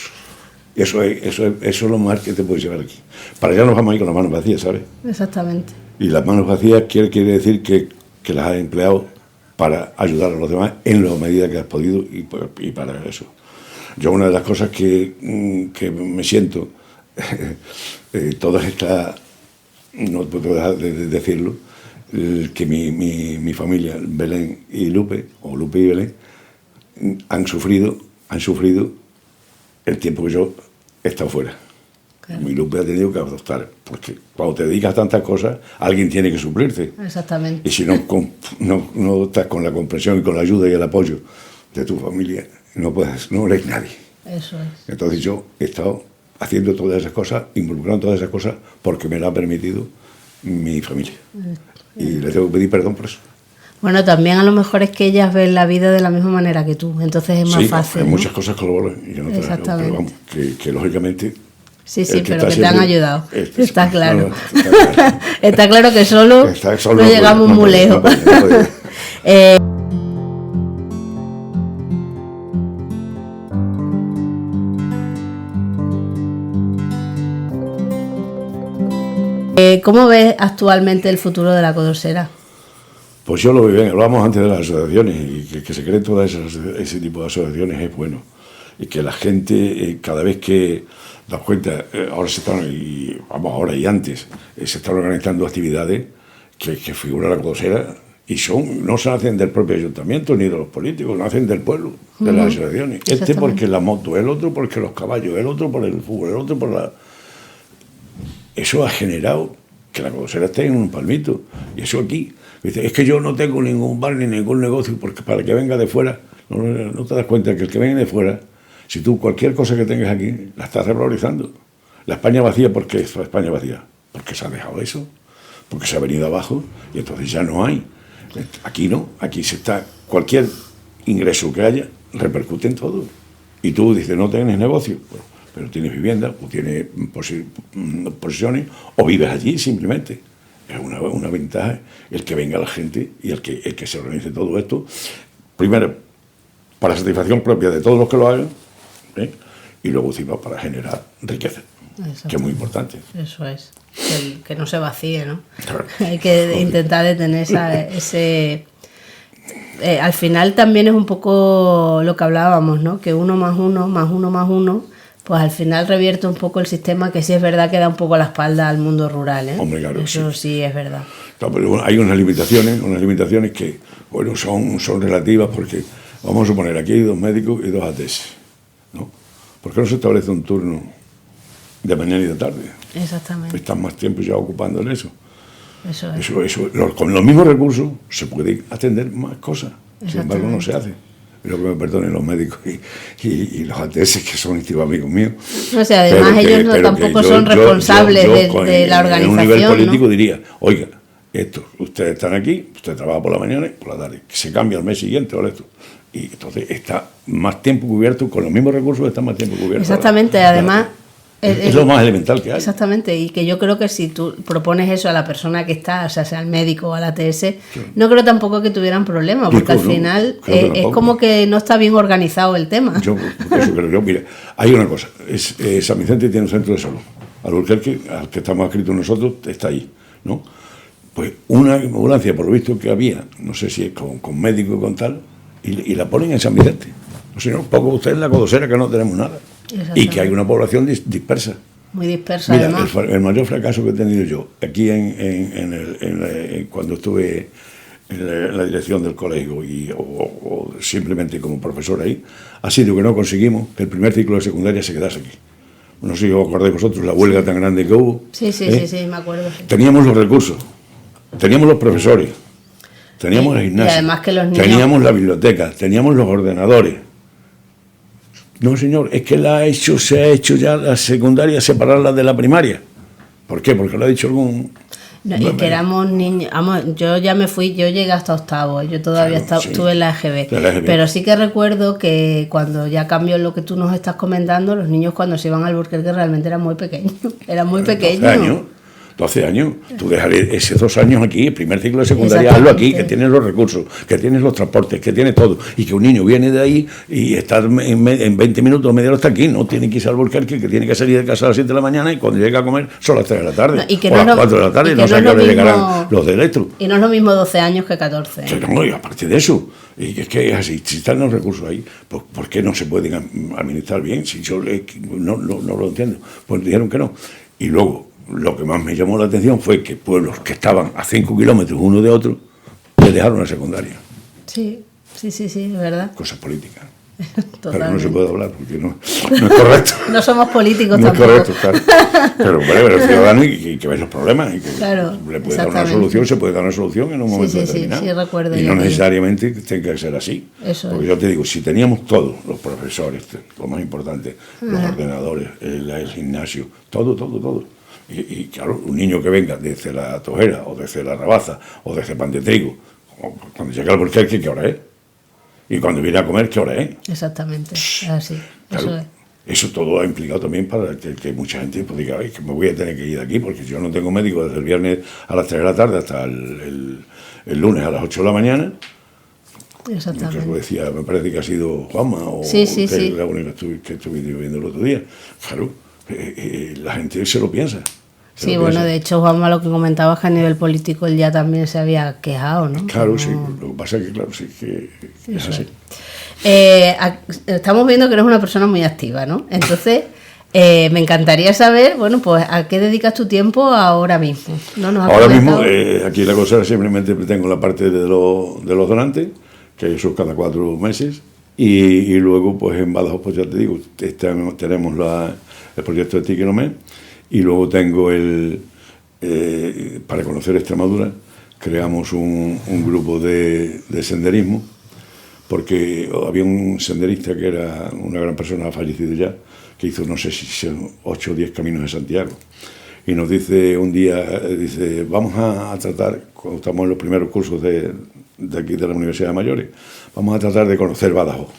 B: Eso es lo más que te puedes llevar aquí. Para allá nos vamos a ir con las manos vacías, ¿sabes?
A: Exactamente.
B: Y las manos vacías quiere decir que las has empleado para ayudar a los demás en la medida que has podido y para eso. Yo una de las cosas que me siento, todas estas, no puedo dejar de decirlo, que mi familia, Belén y Lupe, o Lupe y Belén, han sufrido el tiempo que yo he estado fuera. Claro. Mi Lupe ha tenido que adoptar, porque cuando te dedicas a tantas cosas, alguien tiene que suplirte.
A: Exactamente.
B: Y si no estás con la comprensión y con la ayuda y el apoyo de tu familia, no eres nadie.
A: Eso es.
B: Entonces yo he estado haciendo todas esas cosas, involucrando todas esas cosas, porque me lo ha permitido mi familia. Y les tengo que pedir perdón por eso.
A: Bueno, también a lo mejor es que ellas ven la vida de la misma manera que tú, entonces es más fácil.
B: Hay muchas cosas colaboran y yo no
A: Exactamente.
B: Pero vamos, que lógicamente...
A: Sí, pero que te han ayudado. Está claro.
B: Está claro.
A: Está claro que solo no llegamos muy lejos. ¿Cómo ves actualmente el futuro de la Codosera?
B: Pues yo lo veo bien. Hablábamos antes de las asociaciones y que se creen todas ese tipo de asociaciones es bueno. Y que la gente, cada vez que das cuenta, ahora y antes, se están organizando actividades que figura la Codosera y no se hacen del propio ayuntamiento ni de los políticos, nacen del pueblo, de las asociaciones. Este porque la moto, el otro porque los caballos, el otro por el fútbol, el otro por la... Eso ha generado que la Codosera esté en un palmito. Y eso aquí, dice, es que yo no tengo ningún bar ni ningún negocio porque para que venga de fuera, no te das cuenta que el que viene de fuera, si tú cualquier cosa que tengas aquí, la estás revalorizando. La España vacía, ¿por qué es la España vacía? Porque se ha dejado eso, porque se ha venido abajo y entonces ya no hay. Aquí no, aquí cualquier ingreso que haya, repercute en todo. Y tú dices, no tienes negocio, pero tienes vivienda, o tienes posesiones, o vives allí simplemente. Es una ventaja el que venga la gente y el que se organice todo esto. Primero, para satisfacción propia de todos los que lo hagan, y luego encima para generar riqueza, que es muy importante.
A: Eso es, que no se vacíe, ¿no?
B: Claro.
A: Hay que intentar detener ese... al final también es un poco lo que hablábamos, ¿no? Que 1 más 1 más 1 más 1, pues al final revierte un poco el sistema, que sí es verdad que da un poco la espalda al mundo rural, ¿eh?
B: Hombre, claro,
A: eso sí es verdad.
B: Claro, pero hay unas limitaciones que, bueno, son relativas, porque vamos a suponer, aquí hay 2 médicos y 2 ATS, ¿no? ¿Por qué no se establece un turno de mañana y de tarde?
A: Exactamente.
B: Pues están más tiempo ya ocupando en eso.
A: Eso es.
B: Con los mismos recursos se puede atender más cosas, sin embargo no se hace. Lo que me perdonen los médicos y los ATS, que son íntimos amigos míos.
A: O sea, además ellos tampoco son responsables de la organización.
B: En un nivel político diría, oiga, ustedes están aquí, usted trabaja por la mañana y por la tarde, que se cambia al mes siguiente o esto. Y entonces está más tiempo cubierto, con los mismos recursos está más tiempo cubierto.
A: Exactamente, además...
B: Es lo más elemental que hay.
A: Exactamente, y que yo creo que si tú propones eso a la persona que está, o sea el médico o al ATS, no creo tampoco que tuvieran problemas, porque al final es como que no está bien organizado el tema.
B: Eso creo yo. Mira, hay una cosa, San Vicente tiene un centro de salud, Alburquerque, al que estamos escritos nosotros, está ahí, ¿no? Pues una ambulancia, por lo visto que había, no sé si es con médico y con tal, y la ponen en San Vicente. No sé, poco usted en la Codosera, que no tenemos nada. Y que hay una población dispersa.
A: Muy dispersa.
B: Mira,
A: además.
B: El mayor fracaso que he tenido yo aquí cuando estuve en la dirección del colegio o simplemente como profesor ahí, ha sido que no conseguimos que el primer ciclo de secundaria se quedase aquí. No sé si os acordáis vosotros la huelga tan grande que hubo.
A: Sí, me acuerdo. Sí.
B: Teníamos los recursos, teníamos los profesores, teníamos el gimnasio,
A: y además que los niños...
B: teníamos la biblioteca, teníamos los ordenadores. No, señor, es que se ha hecho ya la secundaria separarla de la primaria. ¿Por qué? Porque lo ha dicho algún...
A: No, y que éramos niños, yo ya me fui, yo llegué hasta 8º, yo todavía estuve en la EGB, pero sí que recuerdo que cuando ya cambió lo que tú nos estás comentando, los niños cuando se iban al Alburquerque realmente eran muy pequeños,
B: 12 años. Tú dejas esos 2 años aquí, el primer ciclo de secundaria, hazlo aquí, que tienes los recursos, que tienes los transportes, que tienes todo. Y que un niño viene de ahí y está en 20 minutos o media hora está aquí. No tiene que irse al Alburquerque, que tiene que salir de casa a las 7 de la mañana y cuando llega a comer son las 3 de la tarde. O las 4 de la tarde, no sé a qué hora llegarán los de Electro.
A: Y no es lo mismo 12 años que 14.
B: No, y aparte de eso, y es que es así, si están los recursos ahí, pues ¿por qué no se pueden administrar bien? Si yo no lo entiendo. Pues dijeron que no. Y luego, lo que más me llamó la atención fue que pueblos que estaban a 5 kilómetros uno de otro, le dejaron la secundaria.
A: Sí, es verdad.
B: Cosas políticas.
A: Totalmente.
B: Pero no se puede hablar porque no es correcto.
A: No somos políticos
B: no
A: tampoco.
B: No es correcto, claro. Pero bueno, el ciudadano y que ve los problemas y que le puede dar una solución, se puede dar una solución en un momento determinado.
A: Sí, recuerdo.
B: Y no necesariamente tenga que ser así.
A: Eso
B: porque yo te digo, si teníamos todos, los profesores, lo más importante, los ordenadores, el gimnasio, todo. Y claro, un niño que venga desde la Tojera o desde la Rabaza o desde Pan de Trigo, cuando llega al Alburquerque, ¿qué hora es? Y cuando viene a comer, ¿qué hora es?
A: Exactamente, así.
B: Claro,
A: eso es.
B: Eso todo ha implicado también para que mucha gente pues, diga, que me voy a tener que ir de aquí porque yo no tengo médico desde el viernes a las 3 de la tarde hasta el lunes a las 8 de la mañana.
A: Exactamente.
B: Que decía, me parece que ha sido Juanma o la única que estuve viendo el otro día. Claro, la gente se lo piensa.
A: Sí, bueno, de hecho, Juanma, lo que comentabas que a nivel político él ya también se había quejado, ¿no?
B: Claro,
A: como...
B: sí, lo que pasa es que, claro, sí, que es así.
A: Estamos viendo que eres una persona muy activa, ¿no? Entonces, me encantaría saber, bueno, pues, ¿a qué dedicas tu tiempo ahora mismo?
B: Ahora mismo, aquí en la Cosera simplemente tengo la parte de los donantes, que eso es cada 4 meses, y luego, pues, en Badajoz, pues ya te digo, tenemos el proyecto de Tiquelomé. Y luego tengo para conocer Extremadura, creamos un grupo de senderismo, porque había un senderista que era una gran persona, ha fallecido ya, que hizo, no sé si son 8 o 10 caminos de Santiago. Y nos dice un día, vamos a tratar, cuando estamos en los primeros cursos de aquí de la Universidad de Mayores, vamos a tratar de conocer Badajoz.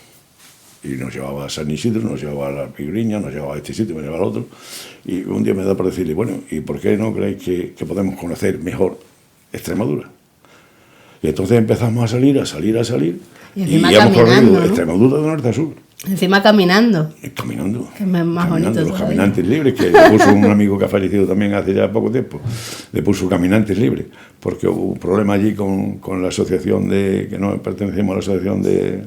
B: Y nos llevaba a San Isidro, nos llevaba a la Pigriña, nos llevaba a este sitio, me llevaba al otro. Y un día me da por decirle, bueno, ¿y por qué no creéis que podemos conocer mejor Extremadura? Y entonces empezamos a salir. Y hemos corrido Extremadura de norte a sur.
A: Encima caminando.
B: Caminando.
A: Que es más bonito.
B: Los caminantes libres, que le puso un amigo que ha fallecido también hace ya poco tiempo, le puso caminantes libres, porque hubo un problema allí con la asociación que no pertenecemos a la asociación de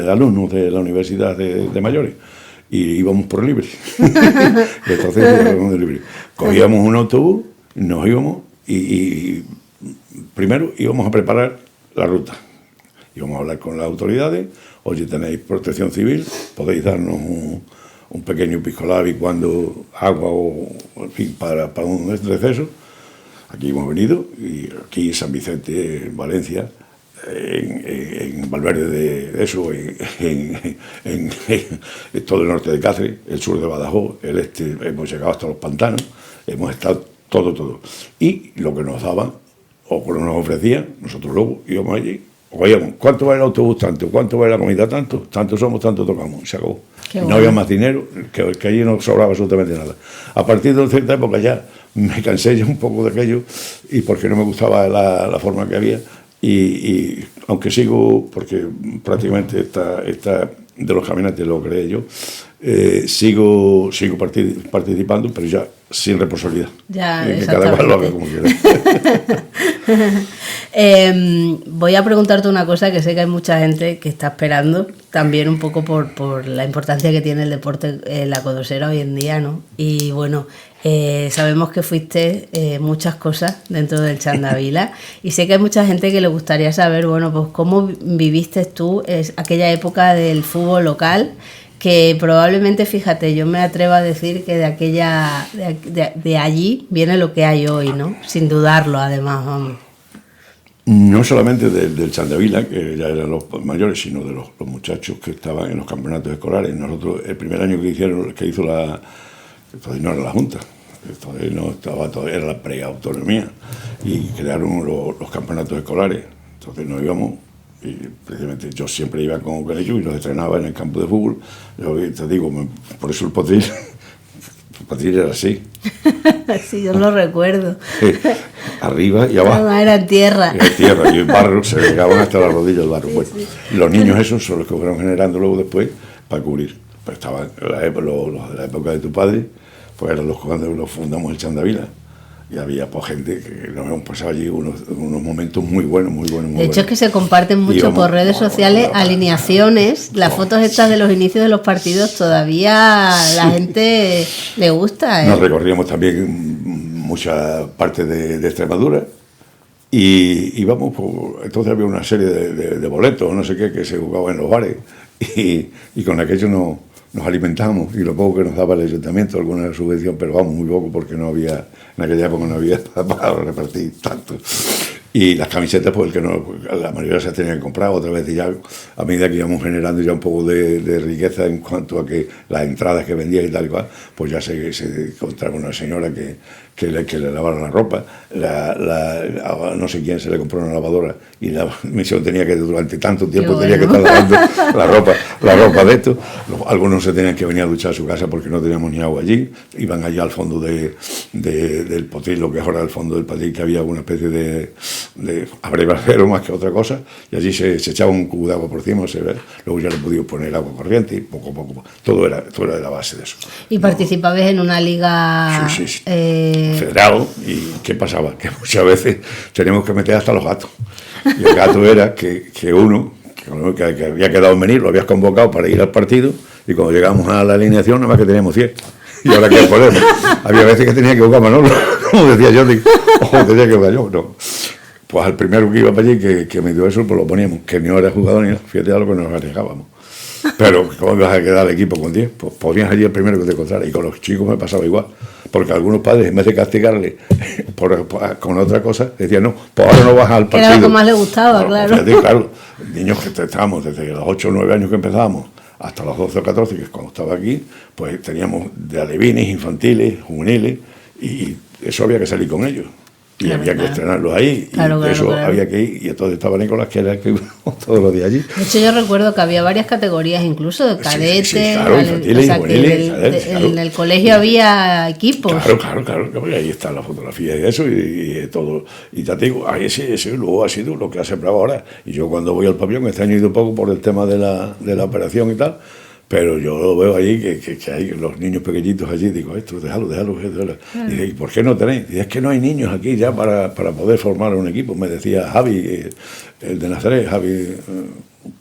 B: alumnos de la Universidad de Mayores, y íbamos por libre. Y entonces íbamos de libre. Cogíamos un autobús, nos íbamos y primero íbamos a preparar la ruta. Íbamos a hablar con las autoridades, oye, tenéis protección civil, podéis darnos un pequeño piscolabis cuando agua o en fin, para un receso. Aquí hemos venido, y aquí en San Vicente, en Valencia, en Valverde de eso, en todo el norte de Cáceres, el sur de Badajoz, el este, hemos llegado hasta los pantanos, hemos estado todo. Y lo que nos daban, o que nos ofrecían, nosotros luego íbamos allí, oíamos, ¿cuánto vale el autobús? Tanto, ¿cuánto vale la comida? Tanto somos, tanto tocamos, y se acabó. Y no había más dinero, que allí no sobraba absolutamente nada. A partir de cierta época ya me cansé ya un poco de aquello, y porque no me gustaba la forma que había. Y aunque sigo, porque prácticamente esta de los caminantes lo creé yo, sigo participando, pero ya sin responsabilidad.
A: Ya,
B: que cada cual lo haga como quiera.
A: Voy a preguntarte una cosa que sé que hay mucha gente que está esperando, también un poco por la importancia que tiene el deporte en la Codosera hoy en día, ¿no? Y bueno, sabemos que fuiste muchas cosas dentro del Chandavila y sé que hay mucha gente que le gustaría saber, bueno, pues cómo viviste tú aquella época del fútbol local, que probablemente, fíjate, yo me atrevo a decir que de allí viene lo que hay hoy, ¿no? Sin dudarlo, además, vamos.
B: No solamente del Chandavila, que ya eran los mayores, sino de los muchachos que estaban en los campeonatos escolares. Nosotros, el primer año que hizo todavía no era la Junta, todavía no estaba, todavía era la preautonomía, y crearon los campeonatos escolares. Entonces nos íbamos, y precisamente yo siempre iba con ellos y los entrenaba en el campo de fútbol. Yo te digo, por eso el potril, Patín era así.
A: Sí, yo lo recuerdo.
B: Arriba y abajo.
A: Además era en tierra.
B: Era tierra y el barro, se llegaban hasta las rodillas del barro. Bueno, los niños esos son los que fueron generando luego después para cubrir. Pues estaban los de la época de tu padre, pues eran los cuando los fundamos el Chandavila. Y había pues, gente que nos hemos pasado allí unos momentos muy buenos, muy buenos. Muy
A: de hecho,
B: buenos.
A: es que se comparten mucho por redes sociales alineaciones. Las fotos estas de los inicios de los partidos todavía la gente le gusta.
B: Nos recorríamos también mucha parte de Extremadura y íbamos, pues, entonces había una serie de boletos, no sé qué, que se jugaba en los bares y con aquello nos alimentamos y lo poco que nos daba el ayuntamiento, alguna subvención, pero vamos, muy poco porque no había, en aquella época no había para repartir tanto. Y las camisetas, pues la mayoría se tenían que comprar, otra vez ya a medida que íbamos generando ya un poco de riqueza en cuanto a que las entradas que vendía y tal y cual, pues ya se encontraba una señora que le lavara la ropa, no sé quién se le compró una lavadora y la misión tenía que durante tanto tiempo tenía que estar lavando la ropa de esto. Algunos se tenían que venir a duchar a su casa porque no teníamos ni agua allí, iban allá al fondo del potril, lo que es ahora el fondo del potril, que había una especie de abrevadero más que otra cosa, y allí se echaba un cubo de agua por encima, luego ya le podíamos poner agua corriente y poco a poco, todo era de la base de eso.
A: ¿Y participabas en una liga?
B: Sí. Federado, y ¿qué pasaba? Que muchas veces teníamos que meter hasta los gatos, y el gato era que uno que había quedado en venir, lo habías convocado para ir al partido, y cuando llegamos a la alineación nada más que teníamos 100. Y ahora qué ponemos. Había veces que tenía que buscar Manolo, como decía yo, o tenía que buscar yo, no. Pues al primero que iba para allí, que me dio eso, pues lo poníamos, que no era jugador ni nada, fíjate a lo que nos arriesgábamos. Pero ¿cómo ibas a quedar el equipo con 10? Pues ponías allí el primero que te encontrara, y con los chicos me pasaba igual, porque algunos padres, en vez de castigarle con otra cosa, decían, no, pues ahora no vas al partido.
A: Era lo que más le gustaba, claro.
B: Fíjate, claro, niños que estábamos desde los 8 o 9 años que empezábamos, hasta los 12 o 14, que es cuando estaba aquí, pues teníamos de alevines, infantiles, juveniles, y eso había que salir con ellos. Y
A: claro,
B: había que estrenarlos ahí, y eso había que ir, y entonces estaba Nicolás, que era el que íbamos todos los días allí.
A: De hecho, yo recuerdo que había varias categorías, incluso de cadetes,
B: claro, infantiles, juveniles,
A: en el colegio había equipos.
B: Claro, ahí está la fotografía y eso, y todo. Y ya te digo, ese luego ha sido lo que ha sembrado ahora. Y yo cuando voy al pabellón, este año he ido un poco por el tema de la operación y tal, pero yo lo veo ahí, que hay los niños pequeñitos allí, digo, esto, déjalo. Y digo, ¿y por qué no tenéis? Y es que no hay niños aquí ya para poder formar un equipo, me decía Javi, el de Nazaret, Javi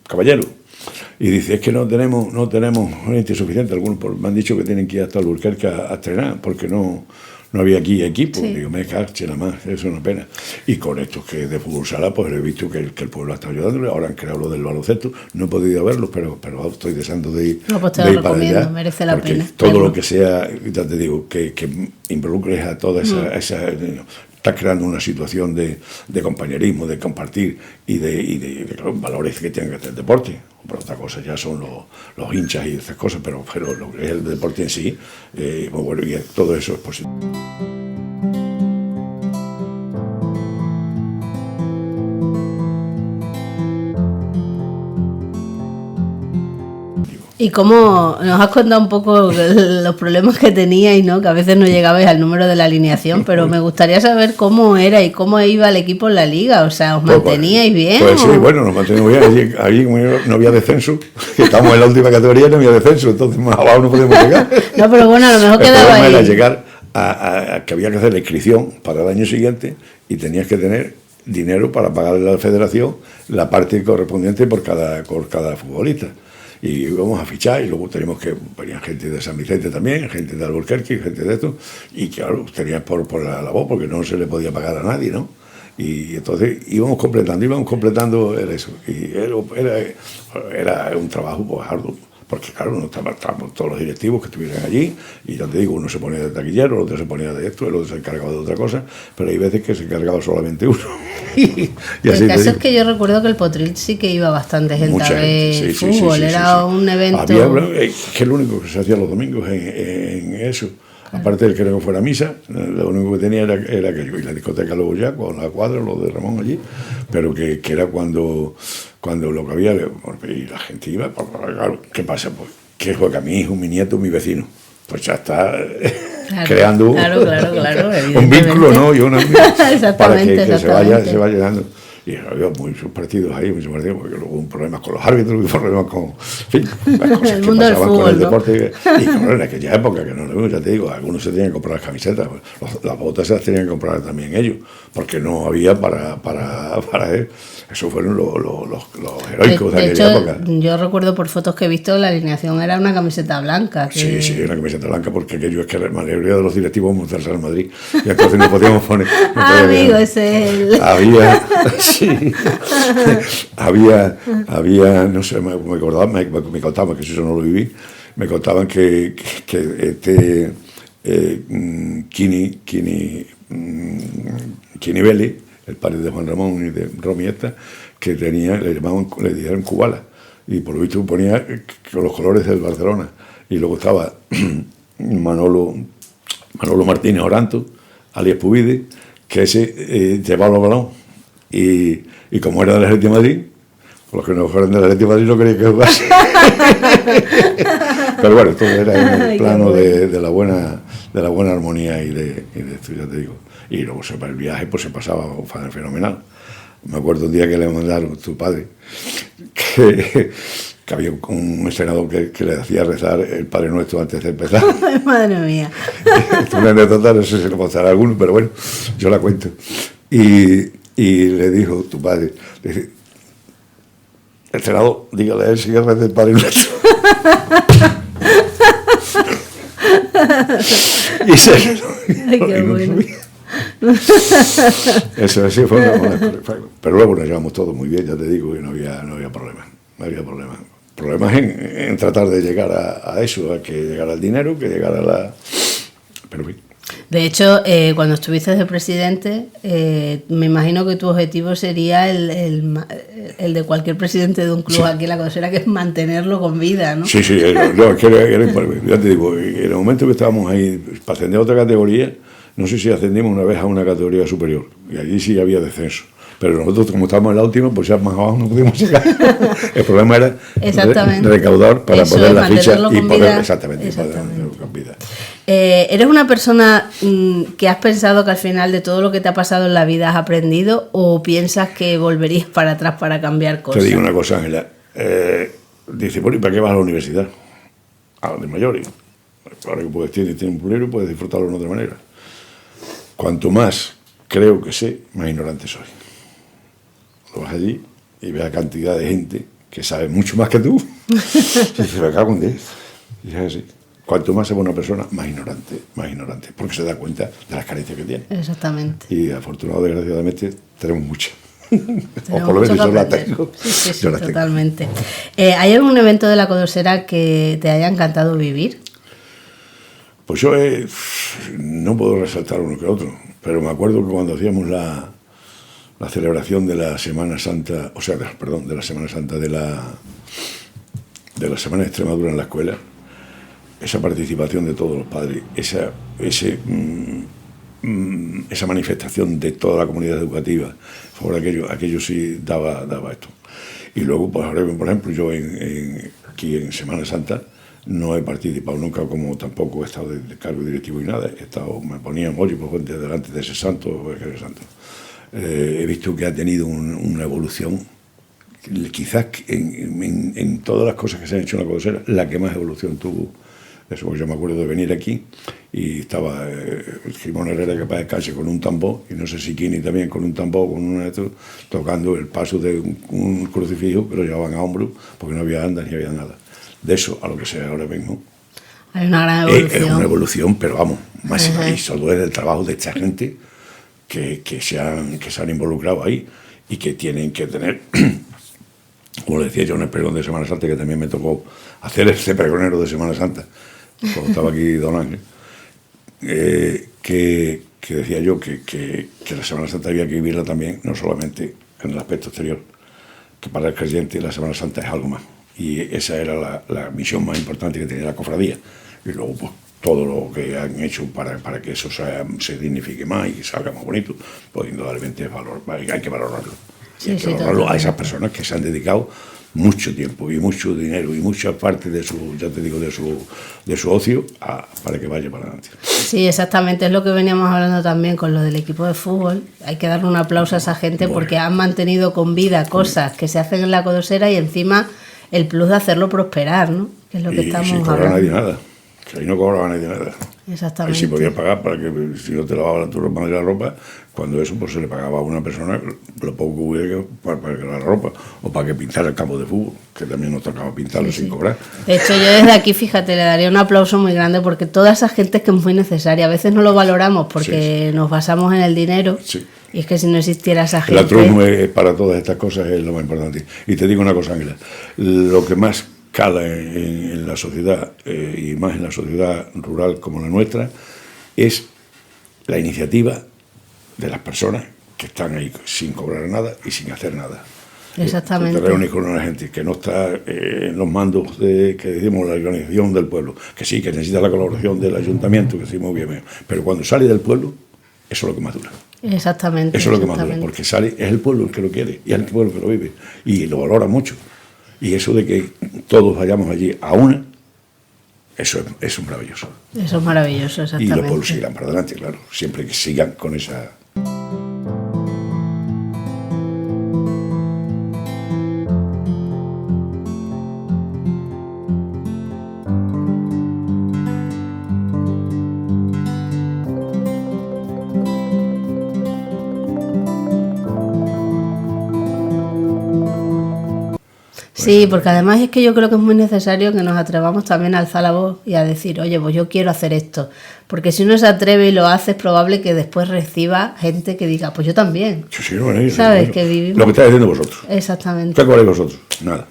B: Caballero. Y dice, es que no tenemos gente suficiente, algunos me han dicho que tienen que ir hasta Alburquerque a entrenar, porque no había aquí equipo. Sí. Digo, me caché nada más, eso es una pena. Y con estos que de fútbol sala, pues he visto que el pueblo ha estado ayudándole. Ahora han creado lo del baloncesto, no he podido verlo, pero estoy deseando de ir.
A: No, pues te lo recomiendo, merece la pena.
B: Todo verlo. Lo que sea, ya te digo, que involucres a toda esa estás creando una situación de compañerismo, de compartir y de valores que tienen que tener el deporte. Por otra cosa ya son los hinchas y esas cosas, pero lo que es el deporte en sí, bueno, y todo eso es posible.
A: Y cómo nos has contado un poco los problemas que teníais, ¿no? Que a veces no llegabais al número de la alineación, pero me gustaría saber cómo era y cómo iba el equipo en la liga. O sea, ¿os manteníais bien?
B: Pues sí, bueno, nos manteníamos bien. Allí no había descenso, que estamos en la última categoría y no había descenso, entonces más abajo no podíamos llegar.
A: No, pero bueno, a lo mejor quedaba ahí.
B: Era llegar a que había que hacer la inscripción para el año siguiente y tenías que tener dinero para pagarle a la federación la parte correspondiente por cada futbolista. Y íbamos a fichar y luego teníamos que venía gente de San Vicente también, gente de Alburquerque, gente de esto, y claro, tenías por la labor porque no se le podía pagar a nadie, ¿no? Y entonces íbamos completando eso. Y era un trabajo pues arduo, porque claro, no estábamos todos los directivos que estuvieran allí, y ya te digo, uno se ponía de taquillero, el otro se ponía de esto, el otro se encargaba de otra cosa, pero hay veces que se encargaba solamente uno.
A: Y el caso es que yo recuerdo que el Potril sí que iba bastante gente a ver fútbol, era un evento...
B: Que lo único que se hacía los domingos en eso, aparte del que no fuera misa, lo único que tenía era aquello, y la discoteca luego ya, con la cuadra, lo de Ramón allí, pero que era cuando lo que había, y la gente iba, claro, ¿qué pasa? Pues que juega mi hijo, mi nieto, mi vecino. pues ya está
A: Claro,
B: creando
A: claro,
B: un vínculo, ¿no? Y una, para que se vaya dando. Y había muchos partidos ahí, porque luego hubo problemas con los árbitros, hubo problemas con, en fin, las cosas que pasaban con el deporte. Y claro, en aquella época, que no, ya te digo, algunos se tenían que comprar las camisetas, las botas se las tenían que comprar también ellos, porque no había para él. Esos fueron los heroicos de aquella época.
A: Yo recuerdo por fotos que he visto, la alineación era una camiseta blanca.
B: Sí, una camiseta blanca, porque aquello es que la mayoría de los directivos montarse al Madrid. Y entonces no podíamos poner.
A: Amigo, ese es el.
B: Había, no sé, me contaban, que si eso no lo viví, me contaban que Kini Vélez, el padre de Juan Ramón y de Romieta, que le dijeron Kubala, y por lo visto ponía con los colores del Barcelona. Y luego estaba Manolo Martínez Oranto, alias Pubide, que ese llevaba los balones, y como era del Atlético de Madrid, los que no fueran del Atlético de Madrid no querían que jugase. Pero bueno, todo era en el plano de la buena armonía y de esto, ya te digo. Y luego el viaje pues se pasaba fenomenal. Me acuerdo un día que le mandaron tu padre que había un senador que le hacía rezar el Padre Nuestro antes de empezar.
A: Madre mía.
B: Una anécdota, no sé si lo contará alguno, pero bueno, yo la cuento. Y le dijo tu padre, dice, el senador, dígale a él si reza el Padre Nuestro. Y se
A: Ay, qué bueno.
B: Eso sí fue una buena. Pero luego nos llevamos todos muy bien, ya te digo, y no había problemas. No había problemas. Problemas en tratar de llegar a eso, a que llegara el dinero, que llegara la. Pero bien.
A: De hecho, cuando estuviste de presidente, me imagino que tu objetivo sería el de cualquier presidente de un club aquí en La Codosera, que es mantenerlo con vida, ¿no?
B: Sí, era, ya te digo, en el momento que estábamos ahí para ascender a otra categoría, no sé si ascendimos una vez a una categoría superior, y allí sí había descenso. Pero nosotros, como estábamos en la última, pues ya más abajo no pudimos llegar. El problema era recaudar para
A: eso,
B: poner la ficha y poder,
A: vida.
B: exactamente. Poder mantenerlo con vida.
A: ¿Eres una persona que has pensado que al final de todo lo que te ha pasado en la vida has aprendido, o piensas que volverías para atrás para cambiar cosas?
B: Te digo una cosa, Ángela. Dice, bueno, ¿y para qué vas a la universidad? De mayor. Ahora que puedes tener un pulero, puedes disfrutarlo de otra manera. Cuanto más creo que sé, más ignorante soy. Lo vas allí y ves la cantidad de gente que sabe mucho más que tú. Y dices, me cago en 10. Y es así. Cuanto más se ve una persona, más ignorante, porque se da cuenta de las carencias que tiene.
A: Exactamente.
B: Y afortunadamente, desgraciadamente, tenemos muchas. O por lo menos yo las tengo.
A: Sí, totalmente. ¿Hay algún evento de La Codosera que te haya encantado vivir?
B: Pues yo no puedo resaltar uno que otro, pero me acuerdo que cuando hacíamos la celebración de la Semana Santa, de la Semana Santa de la Semana de Extremadura en la escuela, esa participación de todos los padres, esa manifestación de toda la comunidad educativa sobre aquello sí daba esto. Y luego, pues, por ejemplo, yo aquí en Semana Santa no he participado nunca, como tampoco he estado de cargo directivo y nada. Me ponían, oye, pues delante de ese santo, he visto que ha tenido una evolución, quizás en todas las cosas que se han hecho en La Codosera, la que más evolución tuvo. Eso, pues yo me acuerdo de venir aquí y estaba Simón Herrera, que para descansar, con un tambor, y no sé si Kini también con un tambor, con un esto, tocando el paso de un crucifijo que lo llevaban a hombro, porque no había andas ni había nada. De eso a lo que sea ahora mismo.
A: Hay una gran evolución.
B: Es una evolución, pero vamos, máxima. Y solo es el trabajo de esta gente que se han involucrado ahí y que tienen que tener, como le decía yo en el pregón de Semana Santa, que también me tocó hacer este pregonero de Semana Santa, cuando estaba aquí don Ángel, que decía yo que la Semana Santa había que vivirla también, no solamente en el aspecto exterior, que para el creyente la Semana Santa es algo más. Y esa era la misión más importante que tenía la cofradía. Y luego, pues, todo lo que han hecho para que eso se dignifique más y salga más bonito, pues indudablemente hay que valorarlo. Sí, hay que valorarlo a esas personas que se han dedicado mucho tiempo y mucho dinero y mucha parte de su, ya te digo, de su ocio para que vaya para adelante.
A: Sí, exactamente, es lo que veníamos hablando también con lo del equipo de fútbol. Hay que darle un aplauso a esa gente porque han mantenido con vida cosas que se hacen en la Codosera y encima el plus de hacerlo prosperar, ¿no? Que es lo que estamos
B: sin
A: hablando.
B: cobrar nadie nada, que ahí no cobraba nadie nada.
A: Exactamente.
B: Ahí sí podía pagar para que si no te lavaban tu ropa de la ropa, cuando eso pues se le pagaba a una persona lo poco que hubiera para que la ropa o para que pintara el campo de fútbol, que también nos tocaba pintarlo sin cobrar.
A: De hecho, yo desde aquí, fíjate, le daría un aplauso muy grande porque toda esa gente es que es muy necesaria. A veces no lo valoramos porque nos basamos en el dinero. Sí. Y es que si no existiera esa gente...
B: El altruismo para todas estas cosas es lo más importante. Y te digo una cosa, Ángela, lo que más cala en la sociedad, y más en la sociedad rural como la nuestra, es la iniciativa de las personas que están ahí sin cobrar nada y sin hacer nada.
A: Exactamente.
B: Te reúnes con una gente que no está en los mandos que decimos la organización del pueblo, que sí, que necesita la colaboración del ayuntamiento, que decimos bien, pero cuando sale del pueblo, eso es lo que más dura.
A: Exactamente.
B: Eso es lo que más dura, porque sale, es el pueblo el que lo quiere, y es el pueblo que lo vive, y lo valora mucho. Y eso de que todos vayamos allí a una, eso es maravilloso.
A: Eso es maravilloso, exactamente.
B: Y los pueblos seguirán para adelante, claro, siempre que sigan con esa...
A: Sí, porque además es que yo creo que es muy necesario que nos atrevamos también a alzar la voz y a decir, oye, pues yo quiero hacer esto. Porque si uno se atreve y lo hace, es probable que después reciba gente que diga, pues yo también.
B: Sí, bueno,
A: ¿sabes? Que vivimos...
B: Lo que estáis haciendo vosotros.
A: Exactamente.
B: ¿Qué cobráis vosotros? Nada.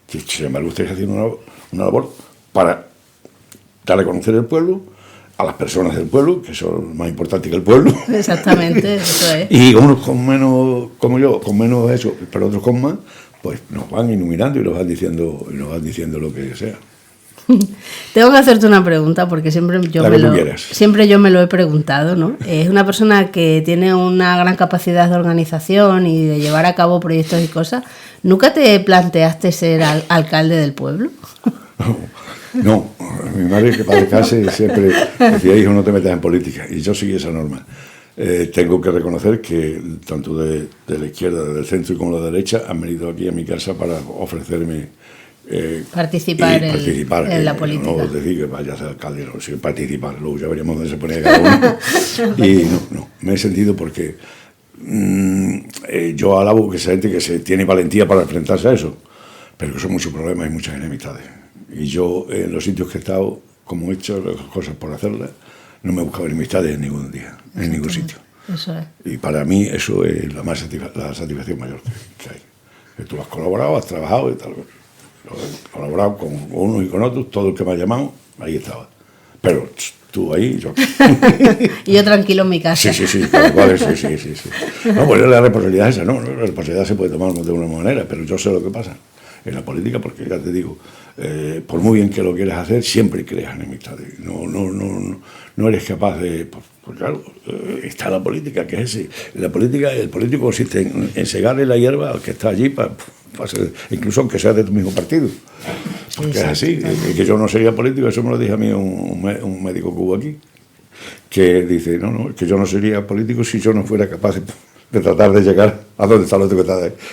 B: Sin embargo, estáis haciendo una labor para dar a conocer el pueblo, a las personas del pueblo, que son más importantes que el pueblo.
A: Exactamente, eso es.
B: Y unos con menos, como yo, con menos eso, pero otros con más, pues nos van iluminando y nos van diciendo lo que sea.
A: Tengo que hacerte una pregunta porque siempre yo me lo he preguntado, ¿no? Es una persona que tiene una gran capacidad de organización y de llevar a cabo proyectos y cosas. ¿Nunca te planteaste ser alcalde del pueblo?
B: No, mi madre, que para descansar, siempre decía, hijo, no te metas en política, y yo seguí esa norma. Tengo que reconocer que tanto de la izquierda, del centro y como de la derecha han venido aquí a mi casa para ofrecerme
A: participar en la política.
B: No decir que vaya a ser alcalde, no, sino participar, luego ya veremos dónde se pone cada uno. Y no, me he sentido porque yo alabo que esa gente que se tiene valentía para enfrentarse a eso, pero que son muchos problemas y muchas enemistades. Y yo, en los sitios que he estado, como he hecho las cosas por hacerlas, no me he buscado enemistades en ningún día, en ningún sitio.
A: Eso es.
B: Y para mí eso es la satisfacción mayor que hay. Que tú has colaborado, has trabajado y tal. He colaborado con unos y con otros, todo el que me ha llamado, ahí estaba. Pero tú ahí, yo...
A: Y yo tranquilo en mi casa.
B: Sí, tal cual, sí. No, pues la responsabilidad es esa, no, la responsabilidad se puede tomar de una manera, pero yo sé lo que pasa en la política, porque ya te digo, por muy bien que lo quieras hacer, siempre creas enemistades. No eres capaz de... Pues claro, está la política, que es ese. La política, el político consiste en segarle la hierba al que está allí, incluso aunque sea de tu mismo partido. Porque es así, que yo no sería político, eso me lo dijo a mí un médico que hubo aquí, que dice, no, que yo no sería político si yo no fuera capaz de tratar de llegar a donde está el otro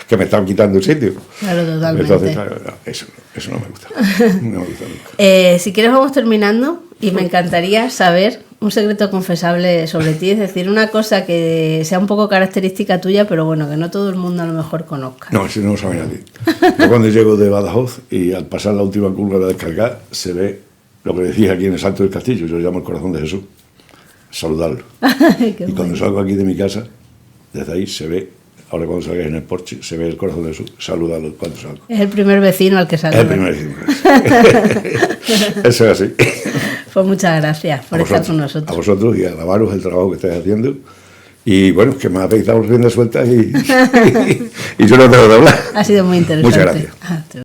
B: que me está quitando el sitio.
A: Claro, totalmente.
B: Entonces, eso no me gusta. No me gusta nunca.
A: Si quieres vamos terminando y me encantaría saber un secreto confesable sobre ti, es decir, una cosa que sea un poco característica tuya, pero bueno, que no todo el mundo a lo mejor conozca.
B: No, eso no lo sabe nadie. Yo cuando llego de Badajoz y al pasar la última curva de descargar, se ve lo que decía aquí en el Salto del Castillo, yo lo llamo el corazón de Jesús, saludarlo. Y cuando salgo aquí de mi casa, desde ahí se ve, ahora cuando salgas en el porche, se ve el corazón de Jesús, saludarlo cuando salgo.
A: Es el primer vecino al que saluda.
B: Es el primer vecino. Eso es así.
A: Pues muchas gracias por estar con nosotros.
B: A vosotros y a alabaros el trabajo que estáis haciendo. Y bueno, que me habéis dado riendas sueltas y yo no tengo de hablar.
A: Ha sido muy interesante.
B: Muchas gracias.